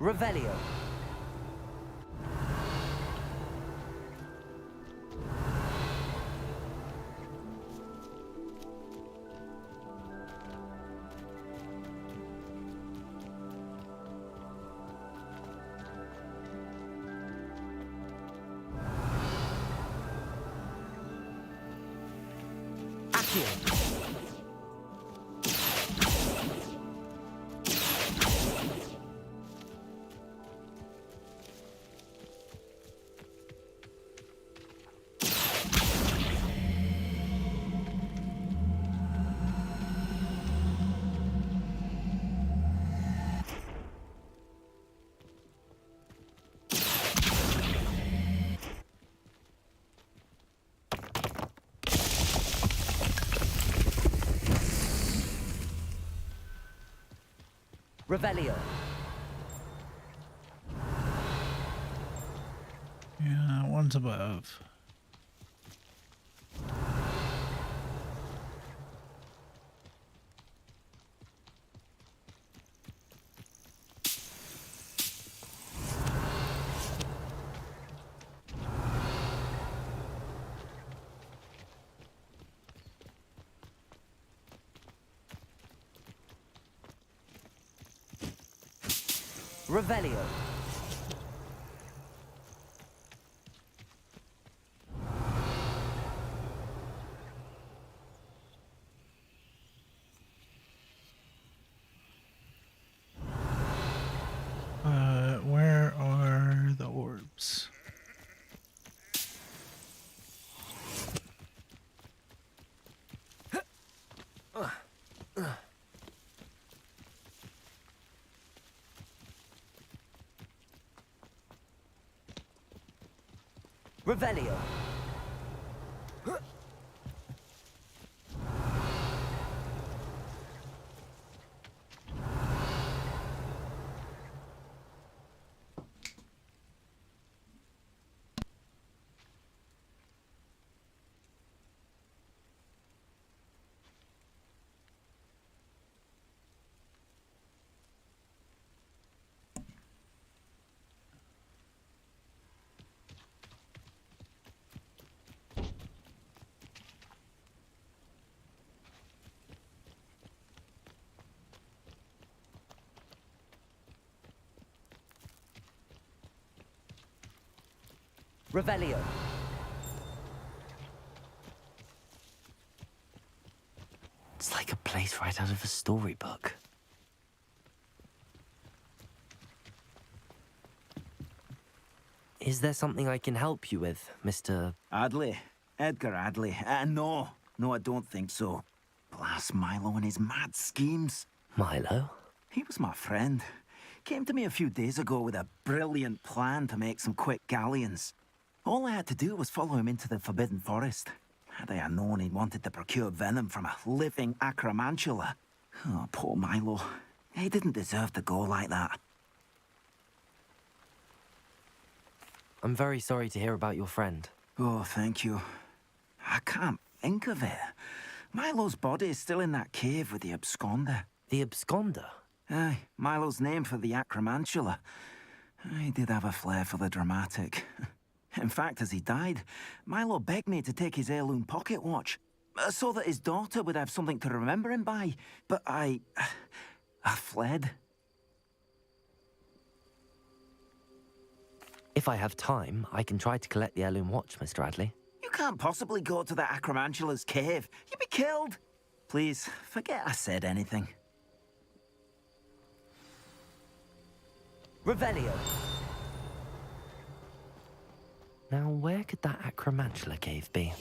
Revelio. Accio. Revelio. Yeah, one's above. Revelio. Where are the orbs? Revelio. Revelio. It's like a place right out of a storybook. Is there something I can help you with, Mr. Adley? Edgar Adley? No, I don't think so. Blast Milo and his mad schemes. Milo? He was my friend. Came to me a few days ago with a brilliant plan to make some quick galleons. All I had to do was follow him into the Forbidden Forest. Had I known he wanted to procure venom from a living acromantula. Oh, poor Milo. He didn't deserve to go like that. I'm very sorry to hear about your friend. Oh, thank you. I can't think of it. Milo's body is still in that cave with the absconder. The absconder? Aye, Milo's name for the acromantula. He did have a flair for the dramatic. In fact, as he died, Milo begged me to take his heirloom pocket watch, so that his daughter would have something to remember him by. But I fled. If I have time, I can try to collect the heirloom watch, Mr. Adley. You can't possibly go to the acromantula's cave. You'd be killed. Please, forget I said anything. Revelio. Now, where could that acromantula cave be?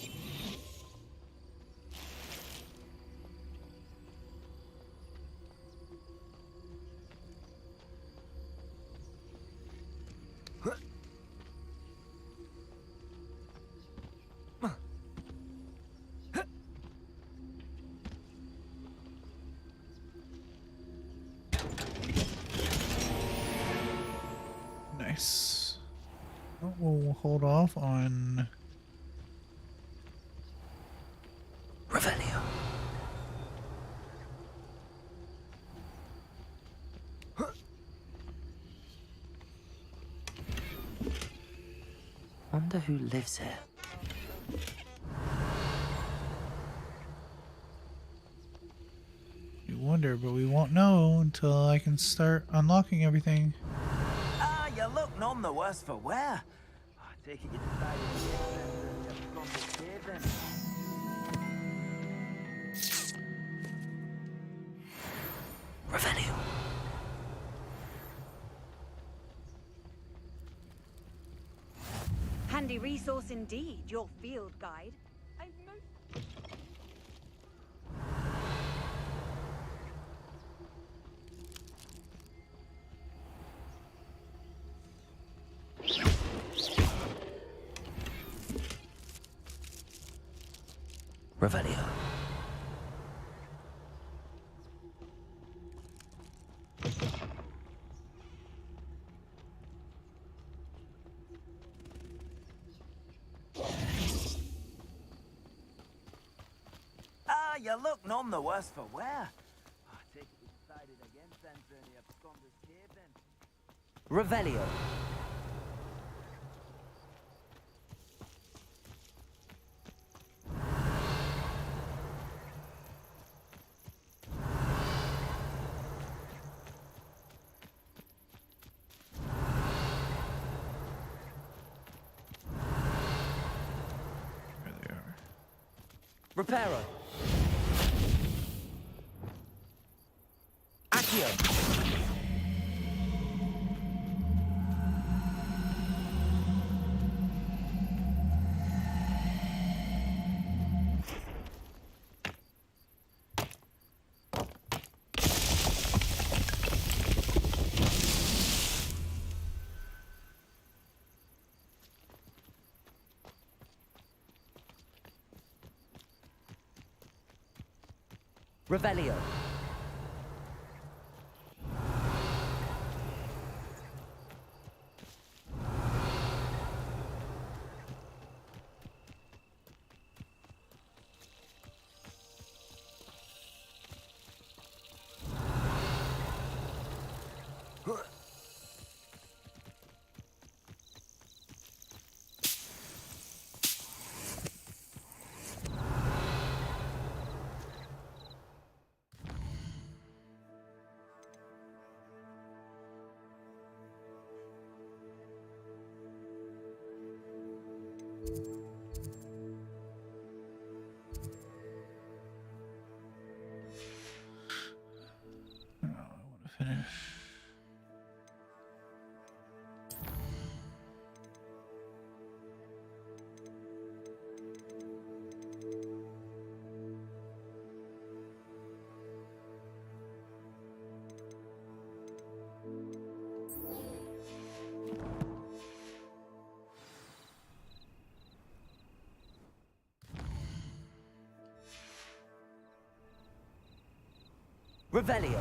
Nice. Oh, we'll hold off on Revelio. Wonder who lives here. You wonder, but we won't know until I can start unlocking everything. Ah, you look none the worse for wear. I take it you decided to get you've gone to cave then. Revelio. Handy resource indeed, your field guide. Revelio. Ah, you look none the worse for wear. I take it you decided against entering the absconder's cave then. Revelio. There they are. Reparo. Accio. Revelio. Oh, I want to finish. Revelio.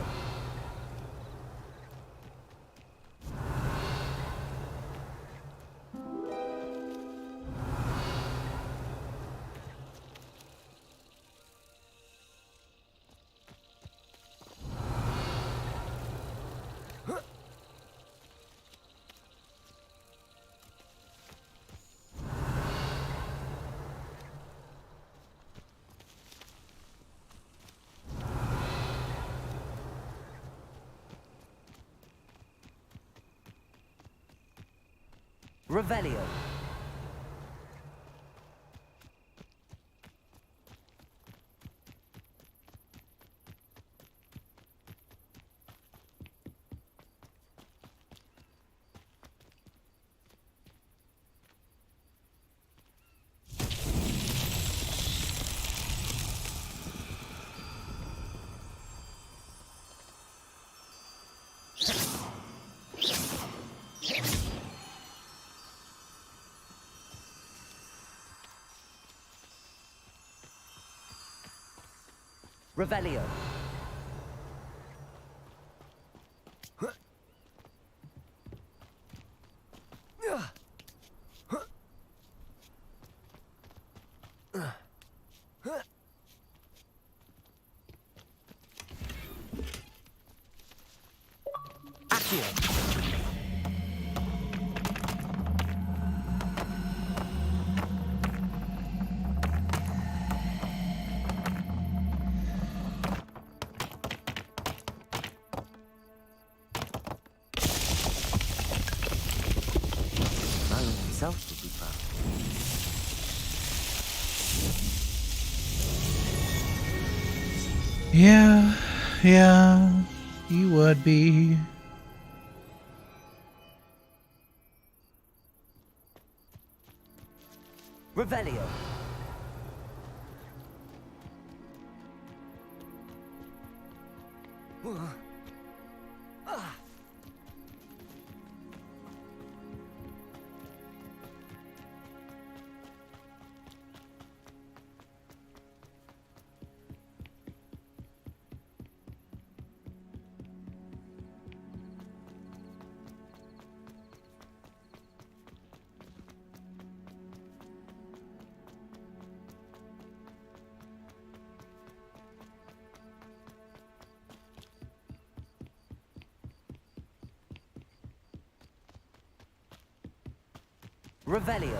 Revelio. Revelio. Accio. Yeah, you would be. Revelio. Revelio.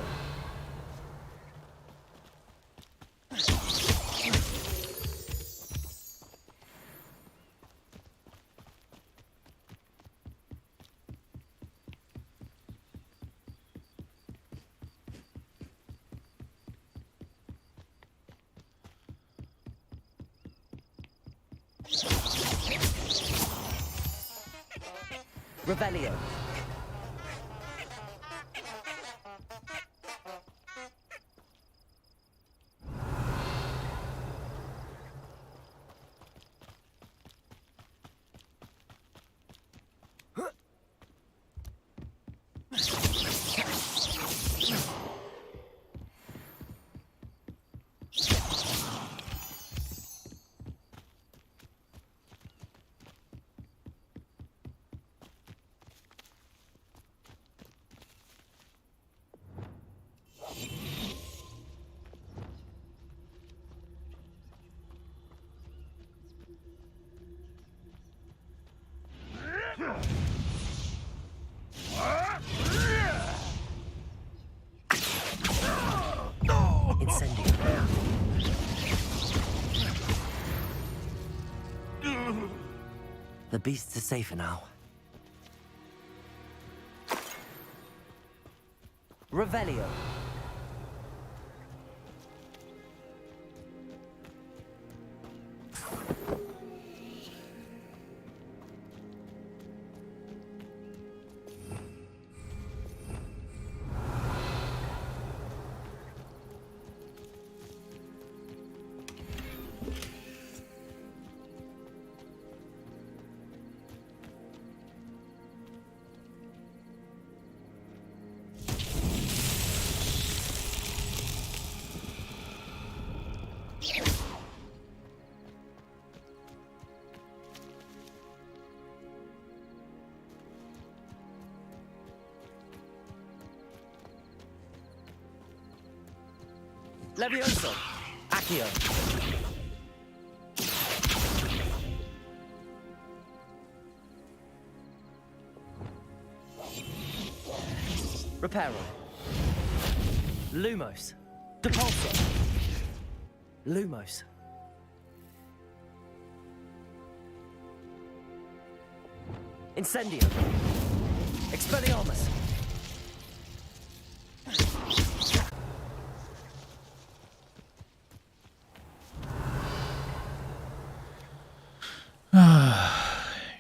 Revelio. Incendio. The beasts are safer now. Revelio. Levioso. Accio. Reparo. Lumos. Depulso. Lumos. Incendio. Expelliarmus.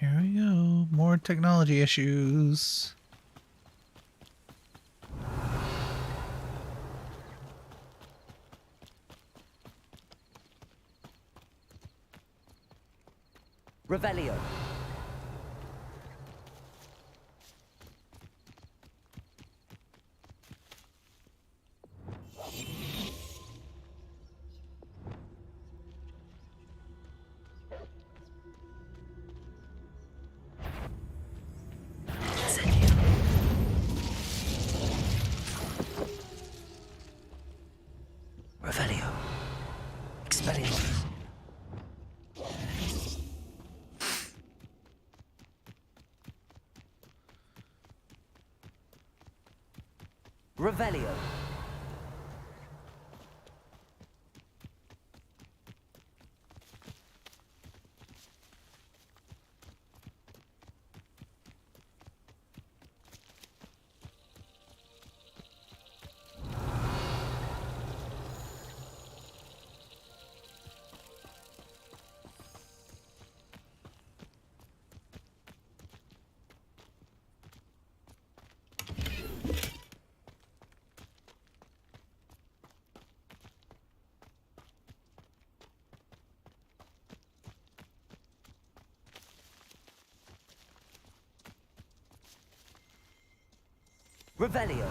Here we go. More technology issues. Revelio. Revelio. Expelliarmus. Revelio. Revelio.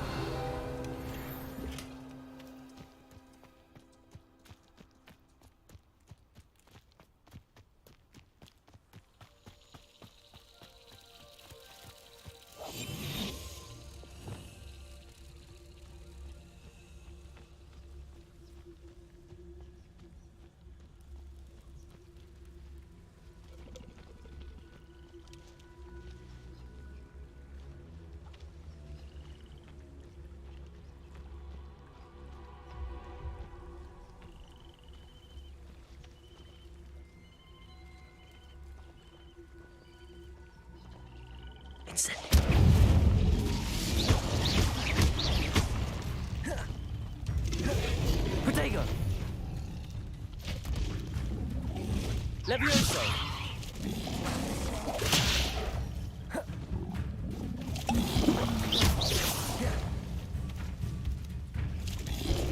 Protego. Levioso.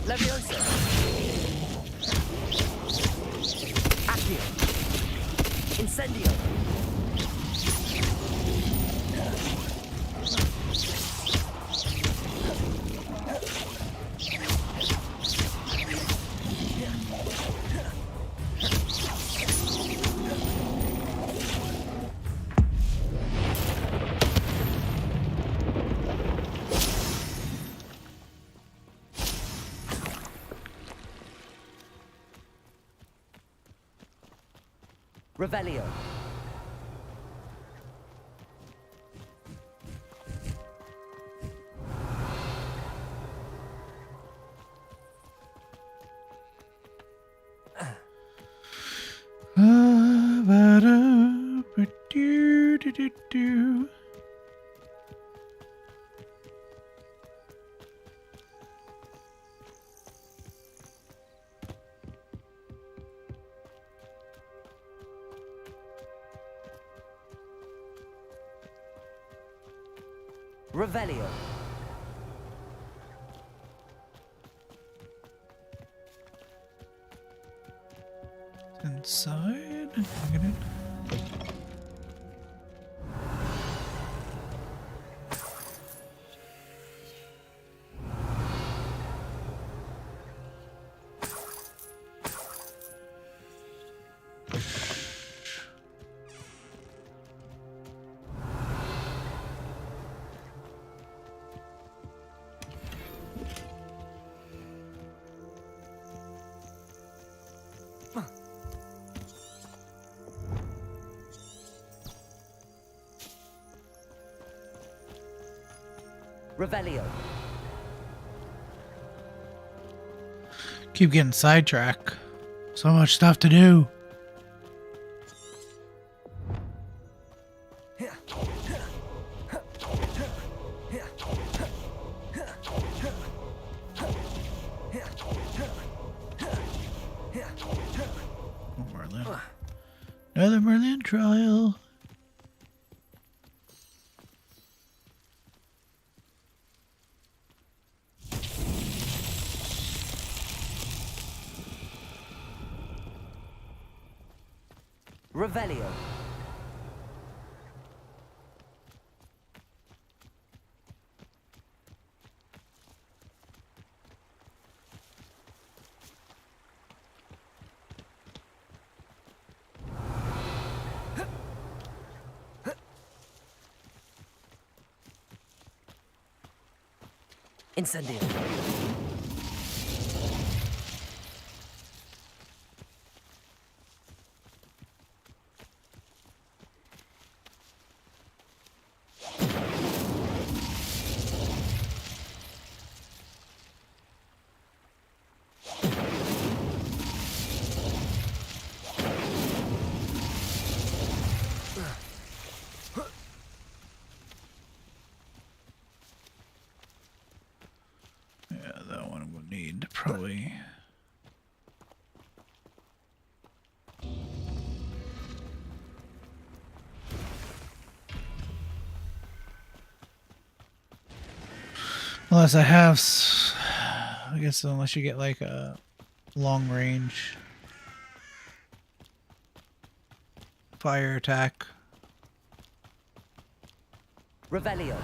Levioso. Accio. Incendio. Revelio. Do. Revelio. Inside. Get it. Revelio. Keep getting sidetracked. So much stuff to do. Oh, Merlin. Another Merlin trial. Revelio. Incendio. Yeah, that one would need probably. Unless I have, I guess unless you get like a long range fire attack. Revelio.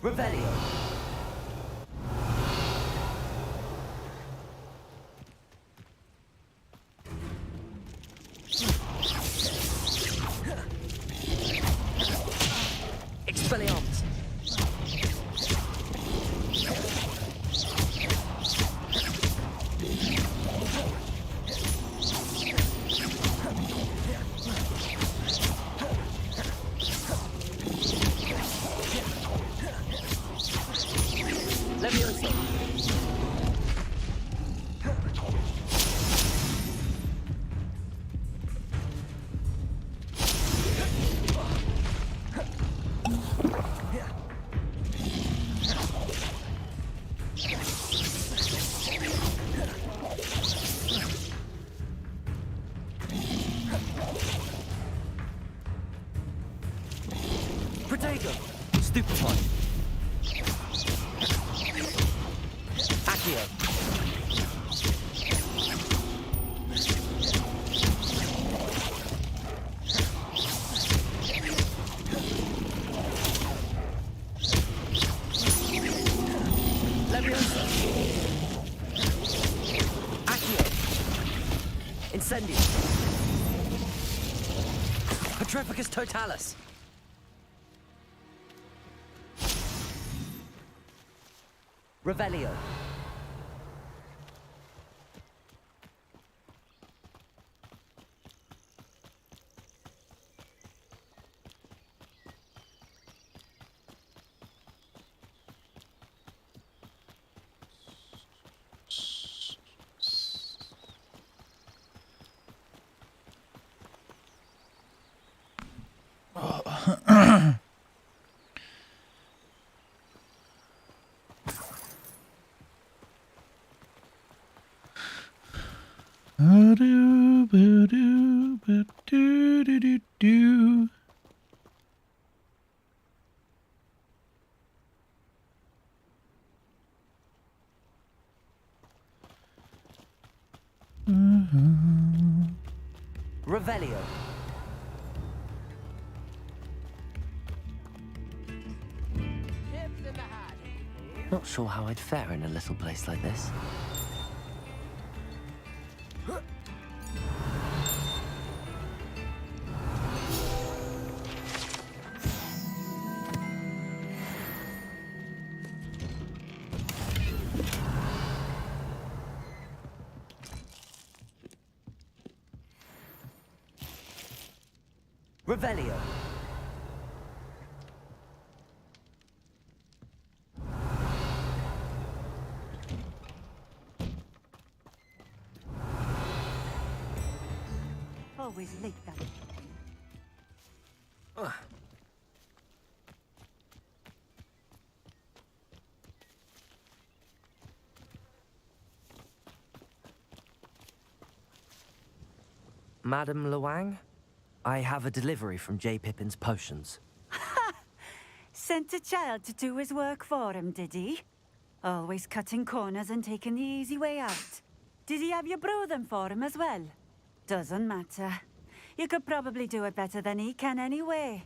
Revelio. Expelliarmus. Leviosa. Protego. Stupefy. Accio. Leviosa. Accio. Incendio. Petrificus totalis. Revelio. Do. Revelio. Not sure how I'd fare in a little place like this. Revelio. Always late that. Madam Luang, I have a delivery from J. Pippin's potions. Sent a child to do his work for him, did he? Always cutting corners and taking the easy way out. Did he have you brew them for him as well? Doesn't matter. You could probably do it better than he can anyway.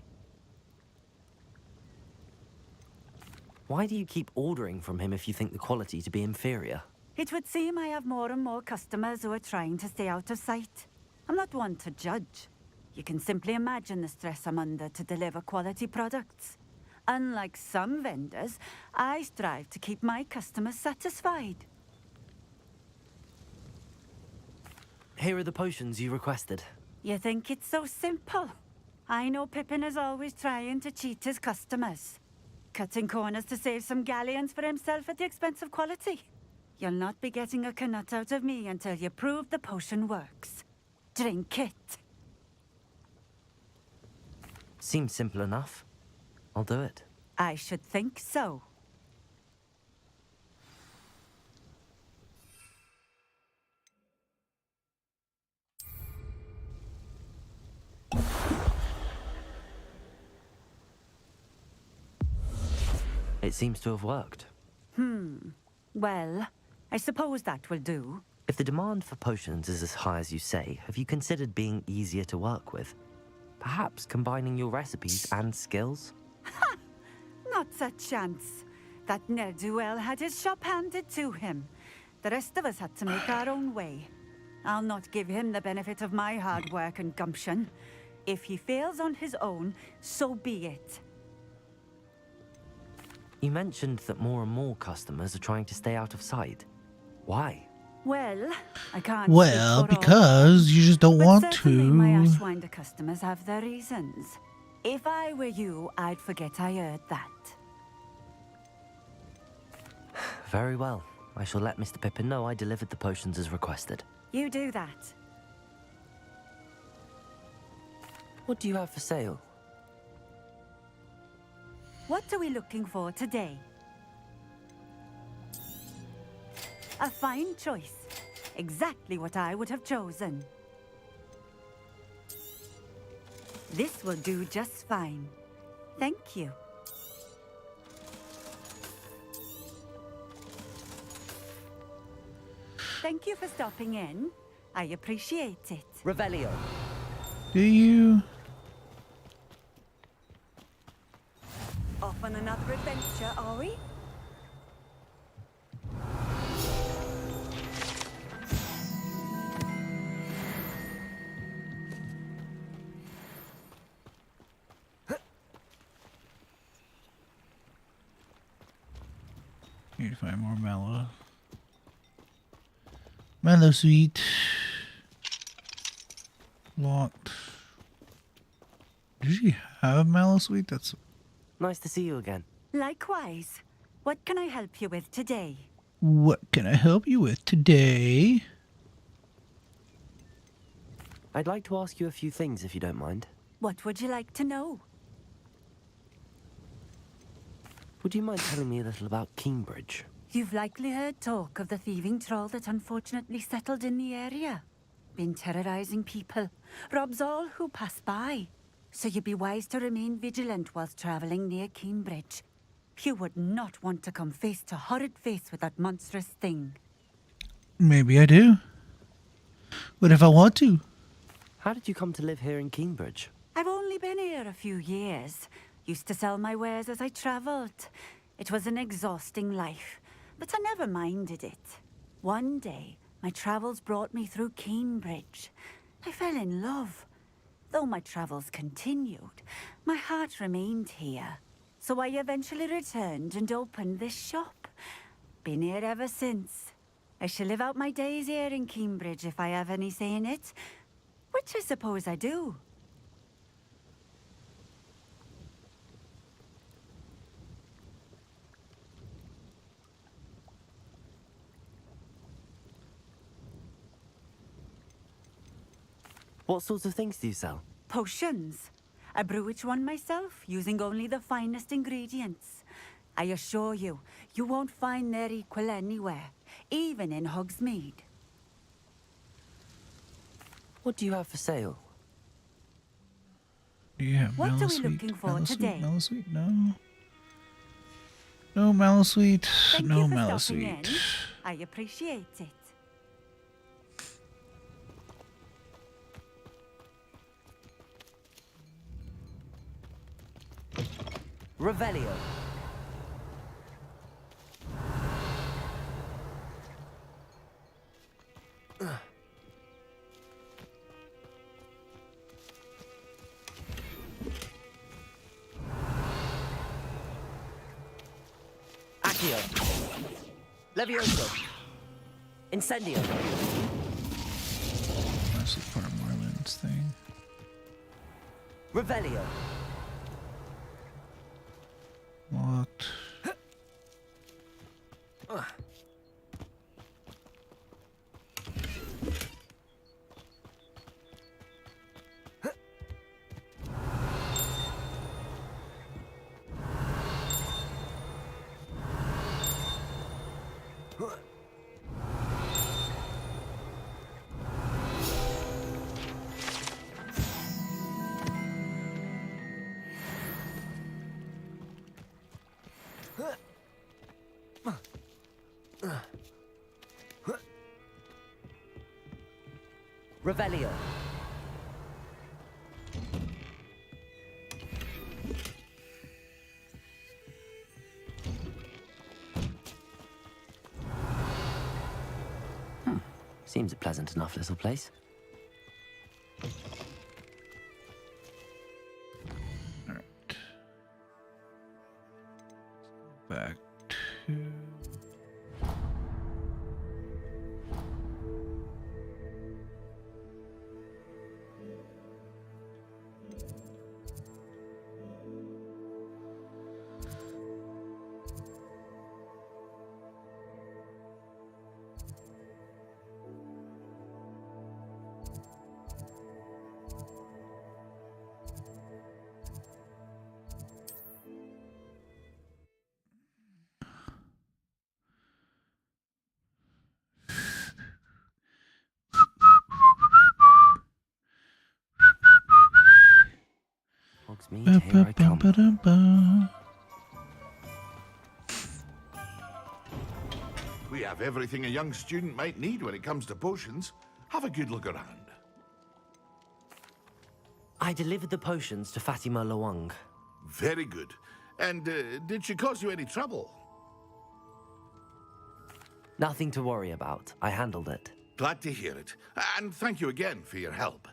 Why do you keep ordering from him if you think the quality to be inferior? It would seem I have more and more customers who are trying to stay out of sight. I'm not one to judge. You can simply imagine the stress I'm under to deliver quality products. Unlike some vendors, I strive to keep my customers satisfied. Here are the potions you requested. You think it's so simple? I know Pippin is always trying to cheat his customers. Cutting corners to save some galleons for himself at the expense of quality. You'll not be getting a canut out of me until you prove the potion works. Drink it. Seems simple enough. I'll do it. I should think so. It seems to have worked. Well, I suppose that will do. If the demand for potions is as high as you say, have you considered being easier to work with? Perhaps combining your recipes and skills? Not What's a chance? That ne'er-do-well had his shop handed to him. The rest of us had to make our own way. I'll not give him the benefit of my hard work and gumption. If he fails on his own, so be it. You mentioned that more and more customers are trying to stay out of sight. Why? Well, I can't Well, speak for all, because you just don't but want certainly my to. Ashwinder customers have their reasons. If I were you, I'd forget I heard that. Very well. I shall let Mr. Pippin know I delivered the potions as requested. You do that. What do you have for sale? What are we looking for today? A fine choice. Exactly what I would have chosen. This will do just fine. Thank you. Thank you for stopping in. I appreciate it. Revelio. Do you? Off on another adventure, are we? Need to find more mallow. Mallow sweet. Locked. Did she have mallow sweet? That's Nice to see you again. Likewise. What can I help you with today? what can I help you with today? I'd like to ask you a few things if you don't mind. What would you like to know? Would you mind telling me a little about Cambridge? You've likely heard talk of the thieving troll that unfortunately settled in the area. Been terrorizing people, robs all who pass by. So you'd be wise to remain vigilant whilst traveling near Cambridge. You would not want to come face to horrid face with that monstrous thing. Maybe I do. What if I want to? How did you come to live here in Cambridge? I've only been here a few years. Used to sell my wares as I travelled. It was an exhausting life, but I never minded it. One day, my travels brought me through Cambridge. I fell in love. Though my travels continued, my heart remained here. So I eventually returned and opened this shop. Been here ever since. I shall live out my days here in Cambridge if I have any say in it, which I suppose I do. What sorts of things do you sell? Potions. I brew each one myself, using only the finest ingredients. I assure you, you won't find their equal anywhere, even in Hogsmeade. What do you have for sale? Do you have What are mallow we sweet? looking for Mallow today? Sweet? Mallow sweet? No. No mallow sweet. Thank No you for mallow stopping sweet. in. I appreciate it. Revelio. Accio. Levioso. Incendio. That's part of Marlin's thing. Revelio. What? Revelio. Seems a pleasant enough little place. Back to... Hogsmeade, here I come. Ba-ba-ba-ba-da-ba. We have everything a young student might need when it comes to potions. Have a good look around. I delivered the potions to Fatima Lawang. Very good. And did she cause you any trouble? Nothing to worry about. I handled it. Glad to hear it. And thank you again for your help.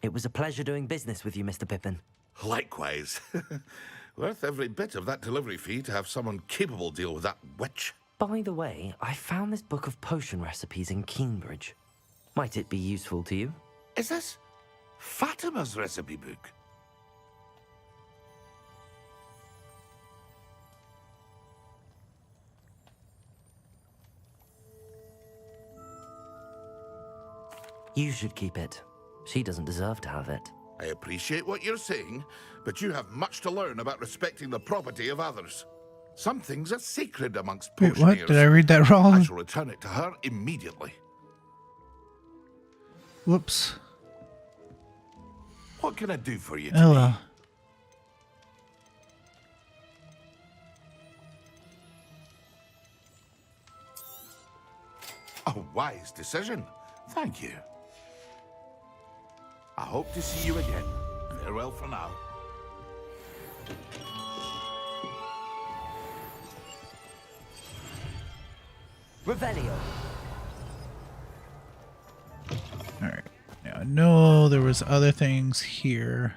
It was a pleasure doing business with you, Mr. Pippin. Likewise. Worth every bit of that delivery fee to have someone capable deal with that witch. By the way, I found this book of potion recipes in Cambridge. Might it be useful to you? Is this Fatima's recipe book? You should keep it. She doesn't deserve to have it. I appreciate what you're saying, but you have much to learn about respecting the property of others. Some things are sacred amongst Wait, potioneers. what? Did I read that I wrong? shall return it to her immediately. Whoops. What can I do for you Oh today? well. A wise decision. Thank you. I hope to see you again. Farewell for now. Revelio. Alright. Now I know there was other things here.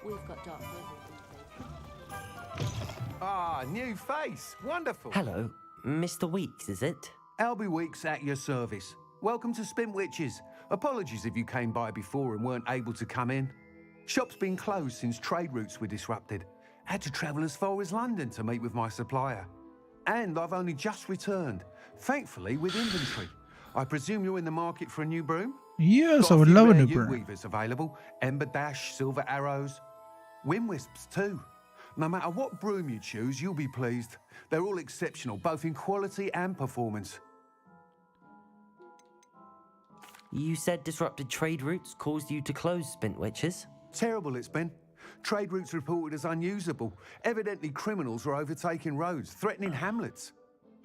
We've got dark Ah, new face. Wonderful. Hello, Mr. Weeks, is it? Albie Weeks at your service. Welcome to Spintwitches. Apologies if you came by before and weren't able to come in. Shop's been closed since trade routes were disrupted. Had to travel as far as London to meet with my supplier. And I've only just returned, thankfully with inventory. I presume you're in the market for a new broom? Yes, Got I would few love a rare new broom. weavers available. Ember Dash, Silver Arrows, Wind Wisps too. No matter what broom you choose, you'll be pleased. They're all exceptional, both in quality and performance. You said disrupted trade routes caused you to close Spintwitches? Terrible it's been. Trade routes reported as unusable. Evidently criminals were overtaking roads, threatening hamlets.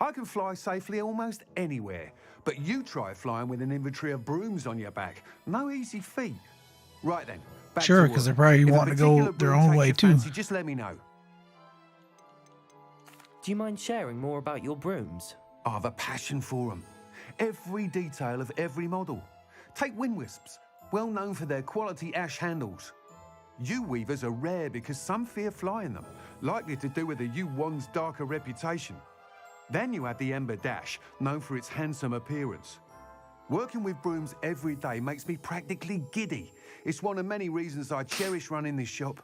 I can fly safely almost anywhere, but you try flying with an inventory of brooms on your back. No easy feat. Right then, back Sure, to 'cause work. they're probably If a wanting to go particular their broom own takes way, your too. fancy, just let me know. Do you mind sharing more about your brooms? I have a passion for them. Every detail of every model. Take Wind Wisps, well known for their quality ash handles. Yew weavers are rare because some fear flying them, likely to do with the yew wand's darker reputation. Then you have the Ember Dash, known for its handsome appearance. Working with brooms every day makes me practically giddy. It's one of many reasons I cherish running this shop.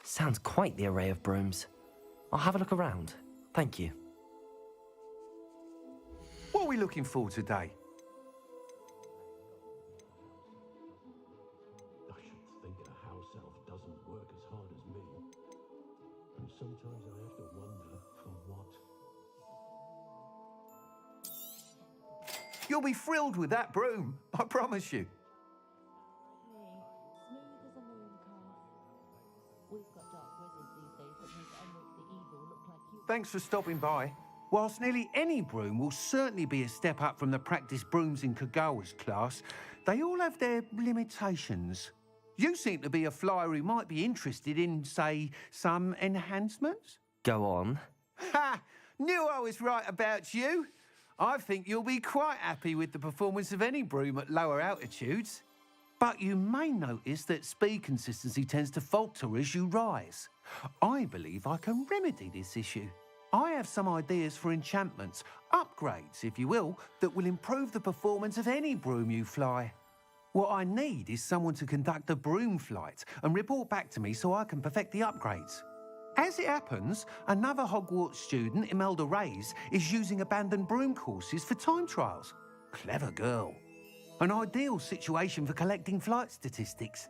Sounds quite the array of brooms. I'll have a look around. Thank you. What are we looking for today? I should think a house elf doesn't work as hard as me. And sometimes I have to wonder for what. You'll be thrilled with that broom, I promise you. We've got dark wizards these days that make Emmerich the Evil look like you. Thanks for stopping by. Whilst nearly any broom will certainly be a step up from the practice brooms in Kagawa's class, they all have their limitations. You seem to be a flyer who might be interested in, say, some enhancements? Go on. Ha! Knew I was right about you. I think you'll be quite happy with the performance of any broom at lower altitudes. But you may notice that speed consistency tends to falter as you rise. I believe I can remedy this issue. I have some ideas for enchantments, upgrades, if you will, that will improve the performance of any broom you fly. What I need is someone to conduct a broom flight and report back to me so I can perfect the upgrades. As it happens, another Hogwarts student, Imelda Reyes, is using abandoned broom courses for time trials. Clever girl. An ideal situation for collecting flight statistics.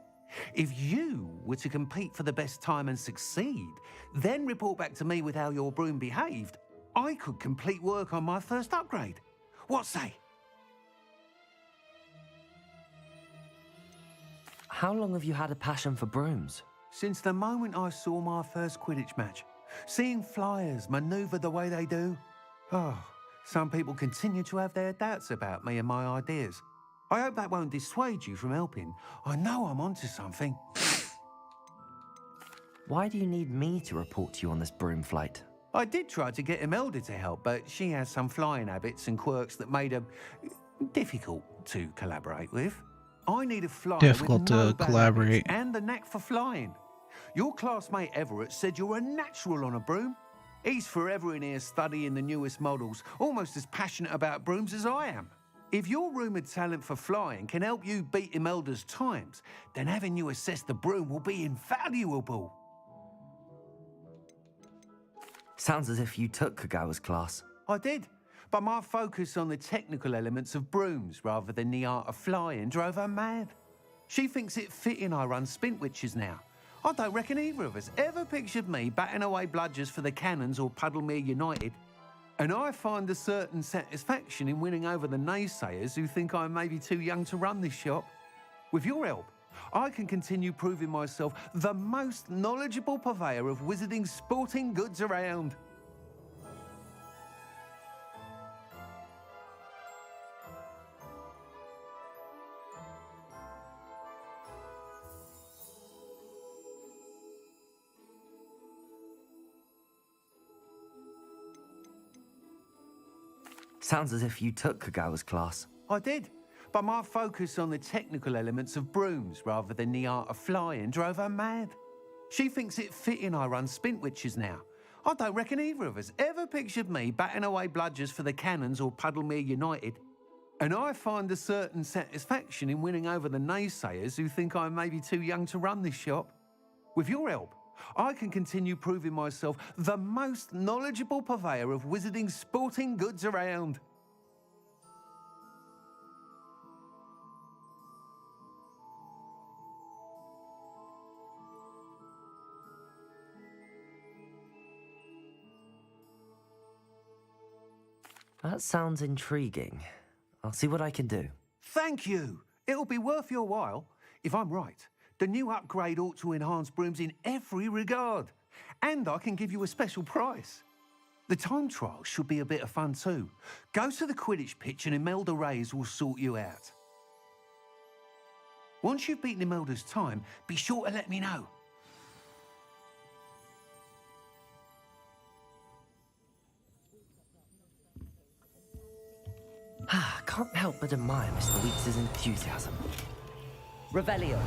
If you were to compete for the best time and succeed, then report back to me with how your broom behaved, I could complete work on my first upgrade. What say? How long have you had a passion for brooms? Since the moment I saw my first Quidditch match, seeing flyers manoeuvre the way they do. Oh, some people continue to have their doubts about me and my ideas. I hope that won't dissuade you from helping. I know I'm onto something. Why do you need me to report to you on this broom flight? I did try to get Imelda to help, but she has some flying habits and quirks that made her difficult to collaborate with. I need a flyer Difficult with no to bad collaborate. habits and the knack for flying. Your classmate Everett said you're a natural on a broom. He's forever in here studying the newest models, almost as passionate about brooms as I am. If your rumoured talent for flying can help you beat Imelda's times, then having you assess the broom will be invaluable. Sounds as if you took Kagawa's class. I did, but my focus on the technical elements of brooms rather than the art of flying drove her mad. She thinks it fitting I run Spintwitches now. I don't reckon either of us ever pictured me batting away bludgers for the Cannons or Puddlemere United. And I find a certain satisfaction in winning over the naysayers who think I'm maybe too young to run this shop. With your help, I can continue proving myself the most knowledgeable purveyor of wizarding sporting goods around. Sounds as if you took Kagawa's class. I did, but my focus on the technical elements of brooms rather than the art of flying drove her mad. She thinks it fitting I run Spintwitches now. I don't reckon either of us ever pictured me batting away bludgers for the Cannons or Puddlemere United. And I find a certain satisfaction in winning over the naysayers who think I'm maybe too young to run this shop. With your help, I can continue proving myself the most knowledgeable purveyor of wizarding sporting goods around. That sounds intriguing. I'll see what I can do. Thank you. It'll be worth your while. If I'm right, the new upgrade ought to enhance brooms in every regard. And I can give you a special price. The time trial should be a bit of fun too. Go to the Quidditch pitch and Imelda Reyes will sort you out. Once you've beaten Imelda's time, be sure to let me know. Can't help but admire Mr. Weeks' enthusiasm. Revelio.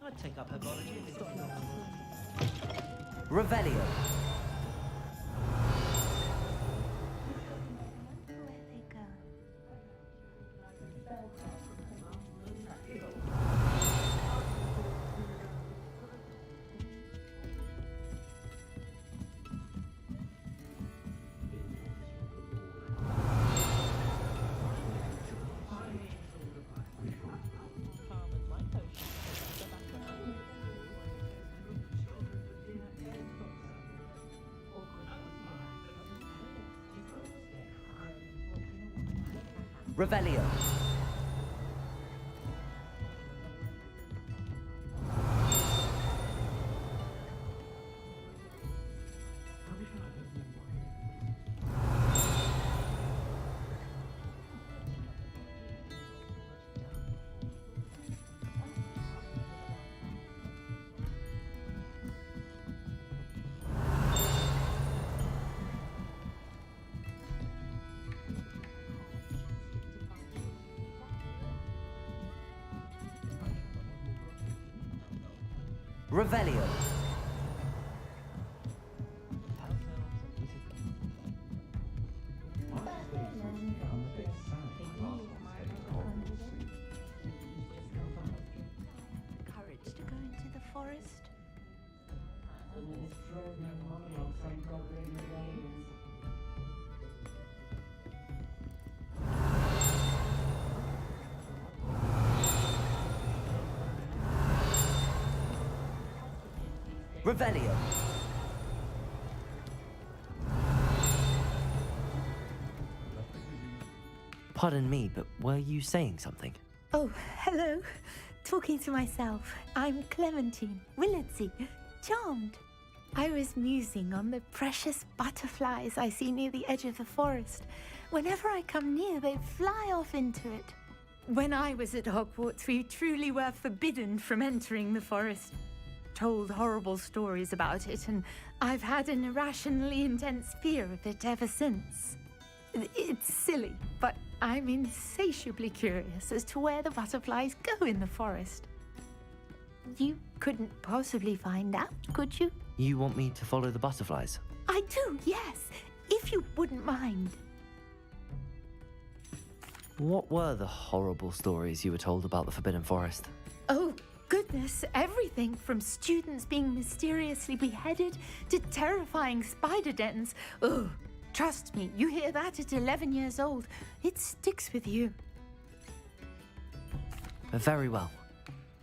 I'd take up herbology if it didn't. Revelio. Where they go? Revelio. Revelio. Courage to go into the forest? Revelio. Pardon me, but were you saying something? Oh, hello. Talking to myself. I'm Clementine, Willardsey, charmed. I was musing on the precious butterflies I see near the edge of the forest. Whenever I come near, they fly off into it. When I was at Hogwarts, we truly were forbidden from entering the forest. Told horrible stories about it, and I've had an irrationally intense fear of it ever since. It's silly, but I'm insatiably curious as to where the butterflies go in the forest. You couldn't possibly find out, could you? You want me to follow the butterflies? I do, yes, if you wouldn't mind. What were the horrible stories you were told about the Forbidden Forest? Oh, goodness, everything from students being mysteriously beheaded to terrifying spider dens. Ugh, trust me, you hear that at 11 years old, it sticks with you. Very well.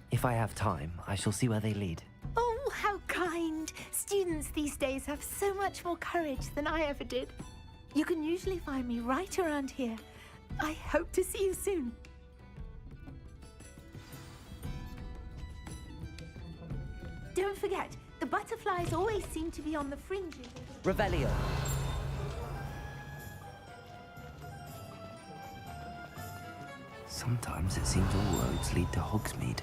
If I have time, I shall see where they lead. Oh, how kind. Students these days have so much more courage than I ever did. You can usually find me right around here. I hope to see you soon. Don't forget, the butterflies always seem to be on the fringes. Revelio. Sometimes it seems all roads lead to Hogsmeade.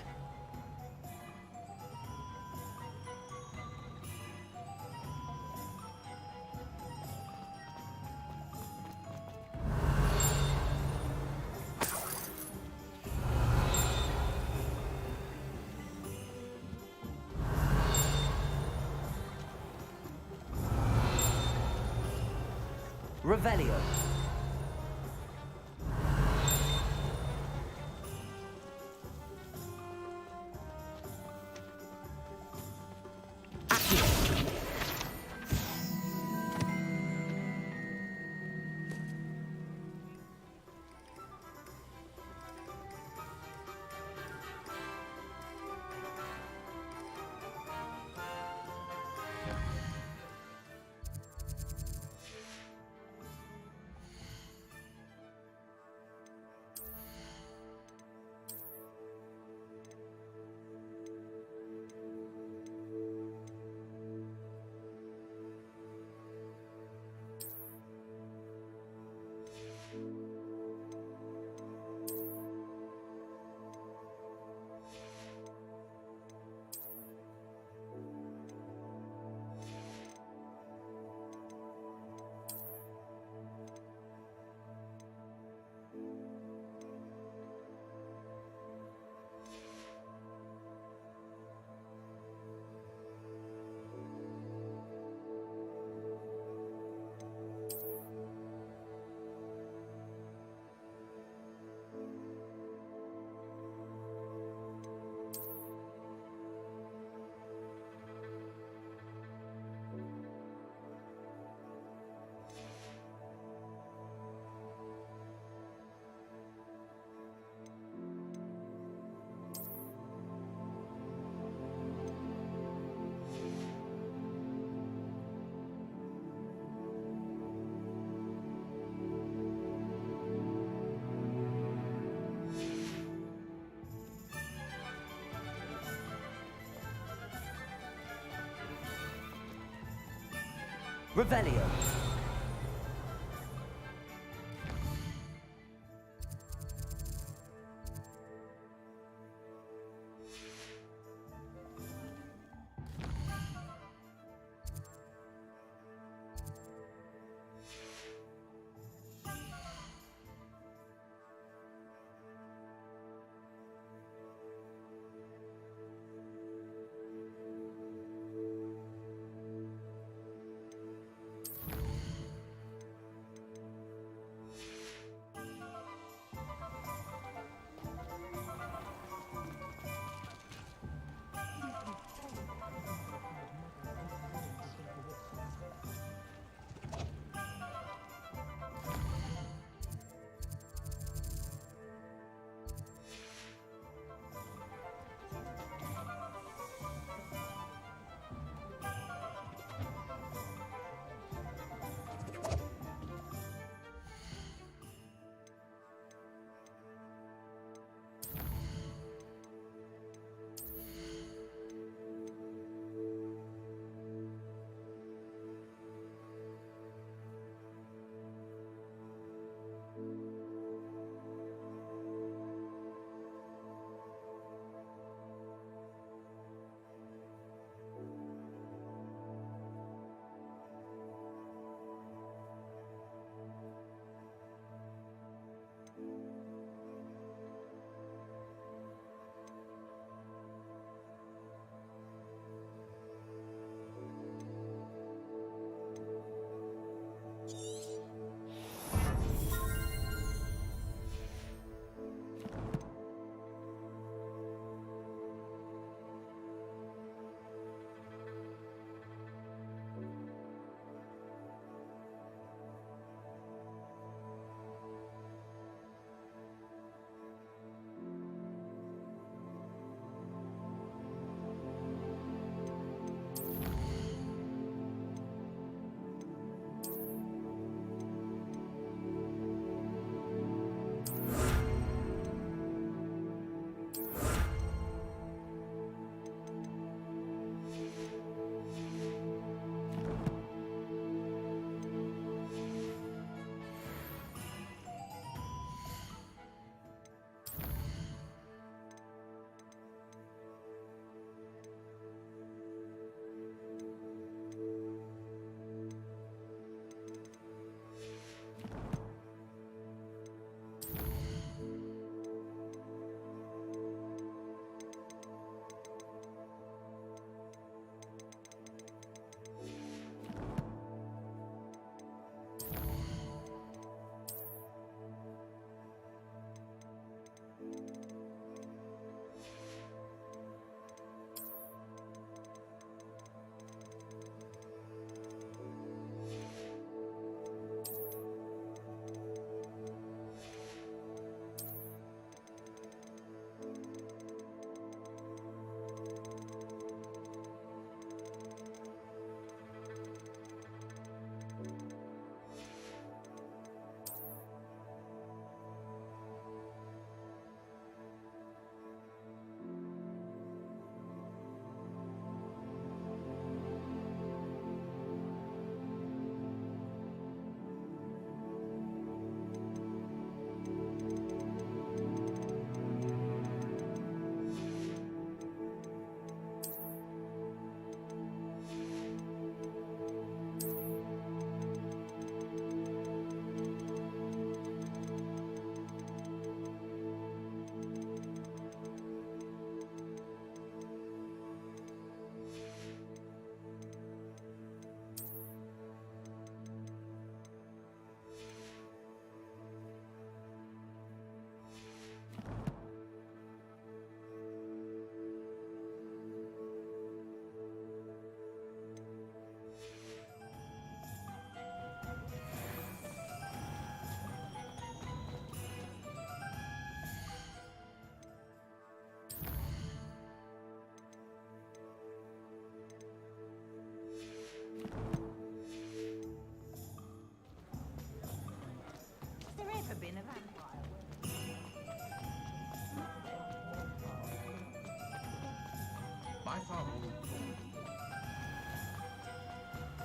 Revelio. Revelio.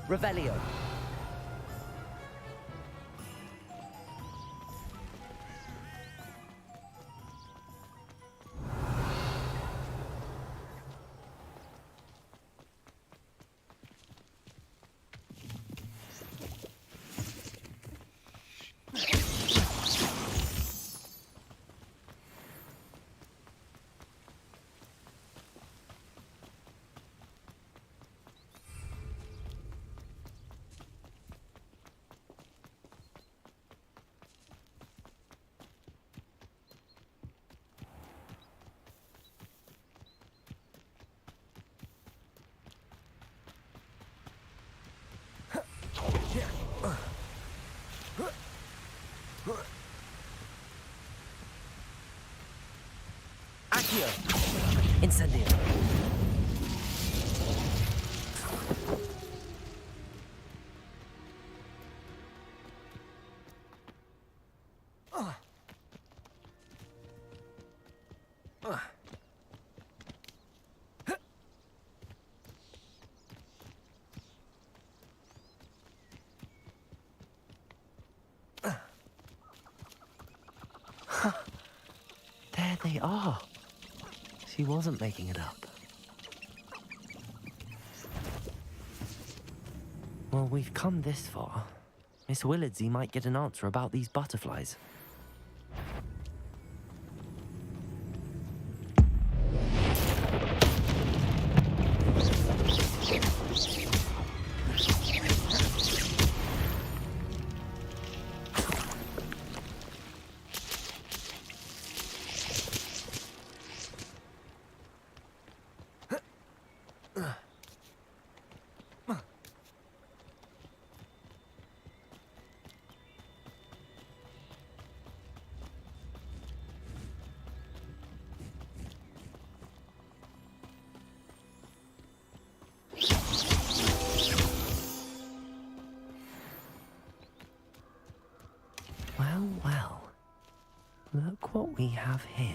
Revelio. Accio! Incendio! There they are. She wasn't making it up. Well, we've come this far. Miss Willardsey might get an answer about these butterflies. Well, well. Look what we have here.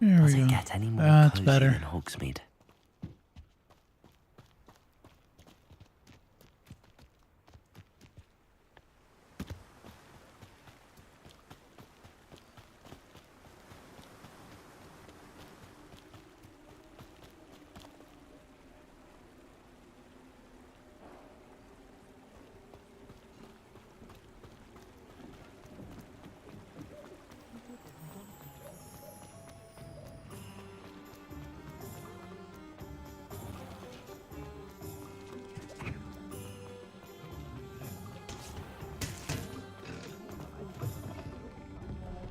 There Does we it go. get any more That's cozy better. than Hogsmeade?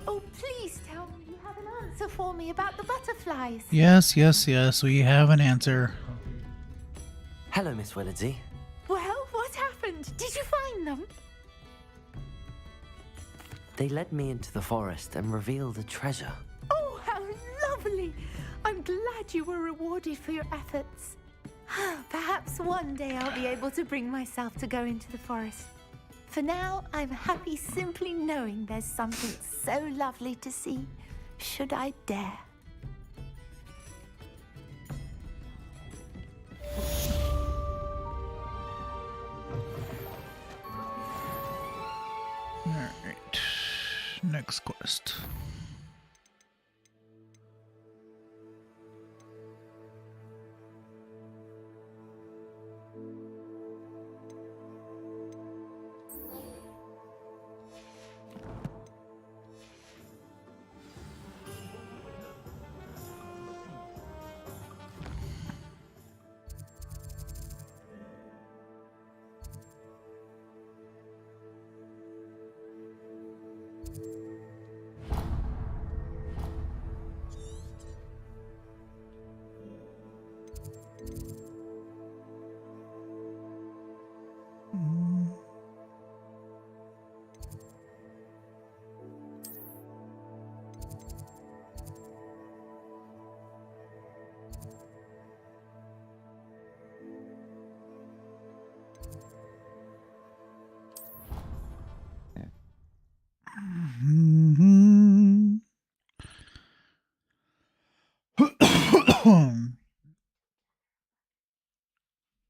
Oh, please tell me you have an answer for me about the butterflies. Yes, yes, yes. We have an answer. Hello, Miss Willardsey. Well, what happened? Did you find them? They led me into the forest and revealed a treasure. Oh, how lovely! I'm glad you were rewarded for your efforts. Perhaps one day I'll be able to bring myself to go into the forest. For now, I'm happy simply knowing there's something so lovely to see, should I dare. Alright. Next quest.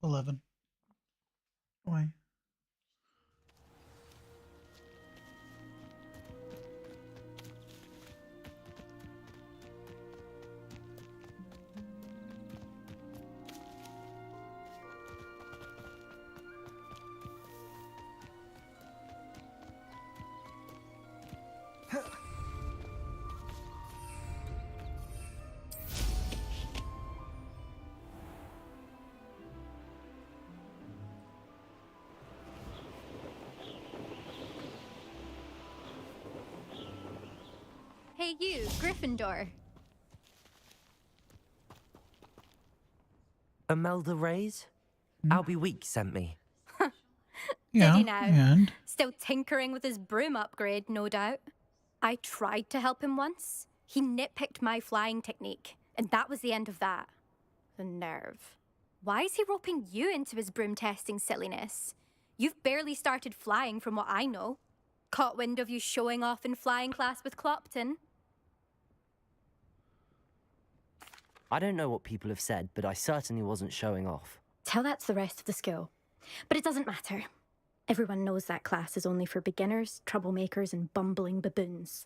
11. Why? Hey you, Gryffindor. Imelda Reyes? Albie Weeks sent me. Yeah, Did he now? and Still tinkering with his broom upgrade, no doubt. I tried to help him once. He nitpicked my flying technique, and that was the end of that. The nerve. Why is he roping you into his broom testing silliness? You've barely started flying from what I know. Caught wind of you showing off in flying class with Clopton. I don't know what people have said, but I certainly wasn't showing off. Tell that to the rest of the school. But it doesn't matter. Everyone knows that class is only for beginners, troublemakers, and bumbling baboons.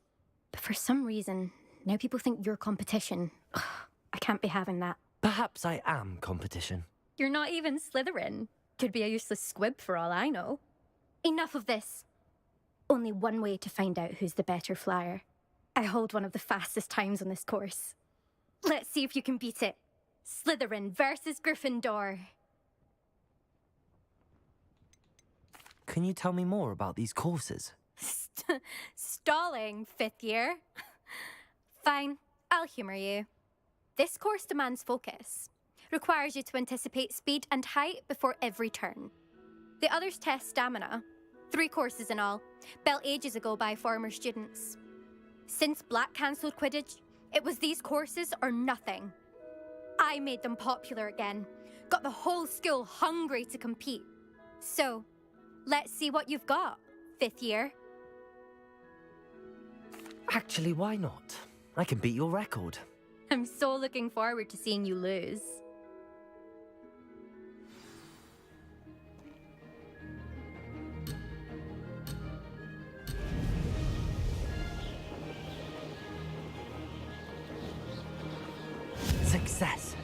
But for some reason, now people think you're competition. Ugh, I can't be having that. Perhaps I am competition. You're not even Slytherin. Could be a useless squib for all I know. Enough of this. Only one way to find out who's the better flyer. I hold one of the fastest times on this course. Let's see if you can beat it. Slytherin versus Gryffindor. Can you tell me more about these courses? Stalling, 5th year. Fine, I'll humour you. This course demands focus. Requires you to anticipate speed and height before every turn. The others test stamina. 3 courses in all, built ages ago by former students. Since Black cancelled Quidditch, it was these courses or nothing. I made them popular again. Got the whole school hungry to compete. So, let's see what you've got, 5th year. Actually, why not? I can beat your record. I'm so looking forward to seeing you lose. Success.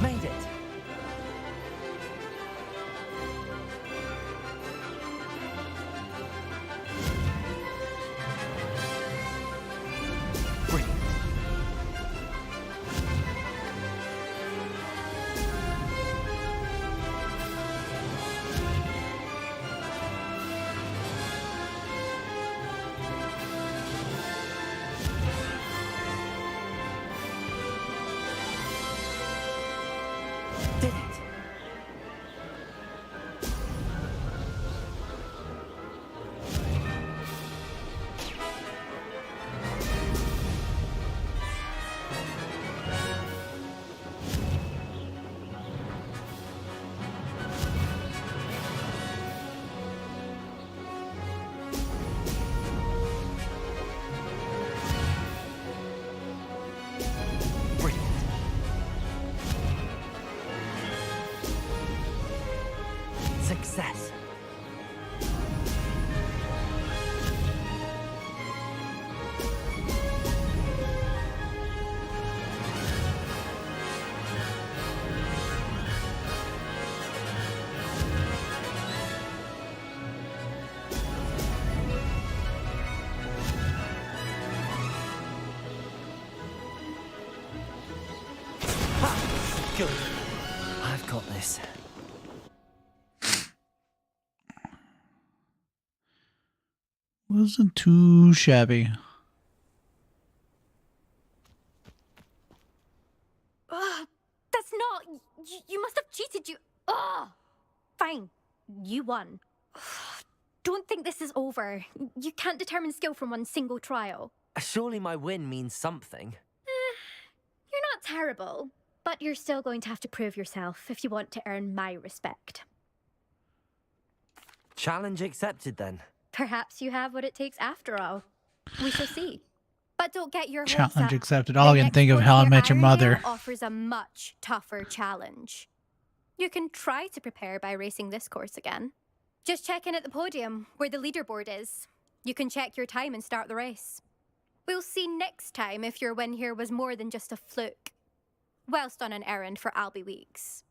Made it. Brilliant. Did it. Brilliant. Success. Ha! Good. I've got this. Wasn't too shabby. Ugh, that's not. You must have cheated. Ugh. Fine. You won. Don't think this is over. You can't determine skill from one single trial. Surely my win means something. You're not terrible, but you're still going to have to prove yourself if you want to earn my respect. Challenge accepted then. Perhaps you have what it takes after all. We shall see. But don't get your hopes Challenge up. accepted. All I The can think of next How I course Met near Your Mother. Arendelle offers a much tougher challenge. You can try to prepare by racing this course again. Just check in at the podium, where the leaderboard is. You can check your time and start the race. We'll see next time if your win here was more than just a fluke. Whilst on an errand for Albie Weeks.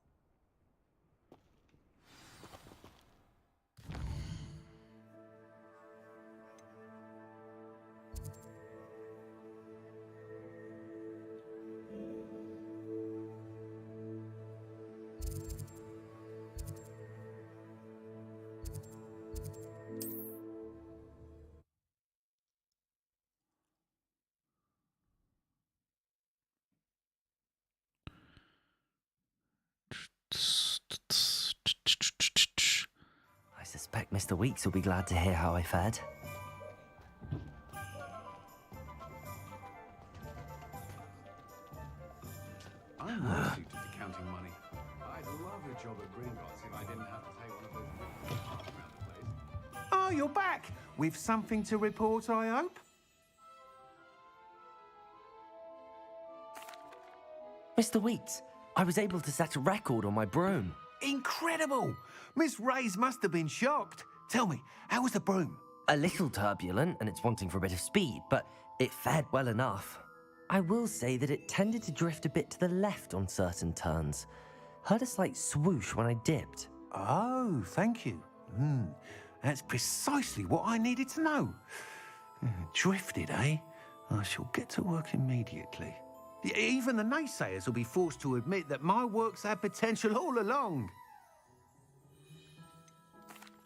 I suspect Mr. Weeks will be glad to hear how I fared. I'm well suited to counting money. I'd love a job at Gringotts if I didn't have to take one of those carts around the place. Oh, you're back! With something to report, I hope? Mr. Weeks, I was able to set a record on my broom. Incredible! Miss Reyes must have been shocked. Tell me, how was the broom? A little turbulent, and it's wanting for a bit of speed, but it fared well enough. I will say that it tended to drift a bit to the left on certain turns. Heard a slight swoosh when I dipped. Oh, thank you. That's precisely what I needed to know. Drifted, eh? I shall get to work immediately. Even the naysayers will be forced to admit that my work's had potential all along.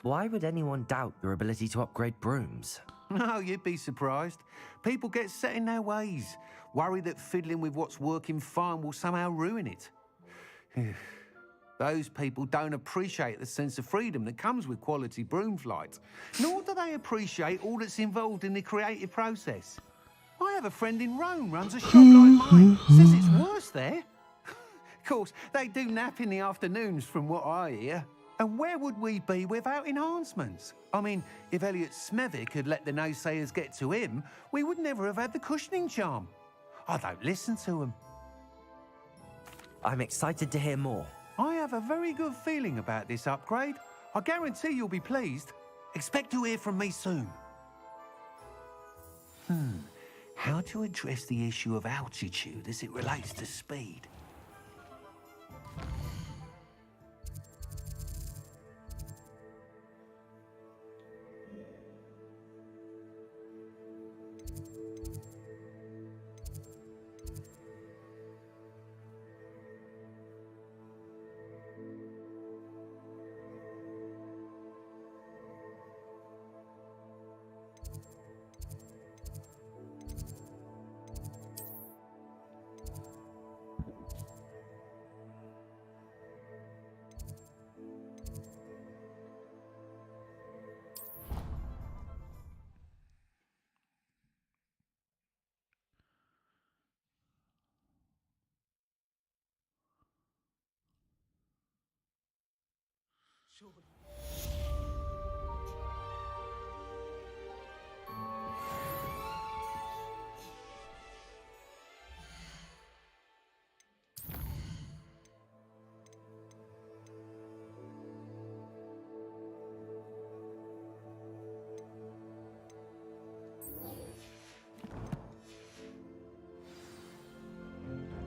Why would anyone doubt your ability to upgrade brooms? No, you'd be surprised. People get set in their ways, worry that fiddling with what's working fine will somehow ruin it. Those people don't appreciate the sense of freedom that comes with quality broom flight, nor do they appreciate all that's involved in the creative process. I have a friend in Rome runs a shop like mine. Says it's worse there. Of course, they do nap in the afternoons from what I hear. And where would we be without enhancements? I mean, if Elliot Smethwick had let the naysayers get to him, we would never have had the cushioning charm. I don't listen to them. I'm excited to hear more. I have a very good feeling about this upgrade. I guarantee you'll be pleased. Expect to hear from me soon. How to address the issue of altitude as it relates to speed?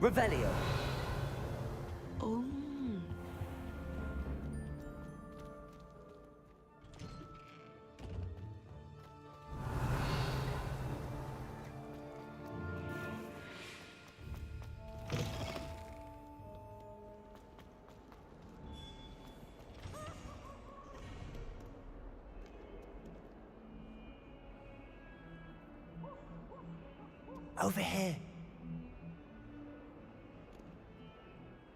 Revelio. Oh. Over here.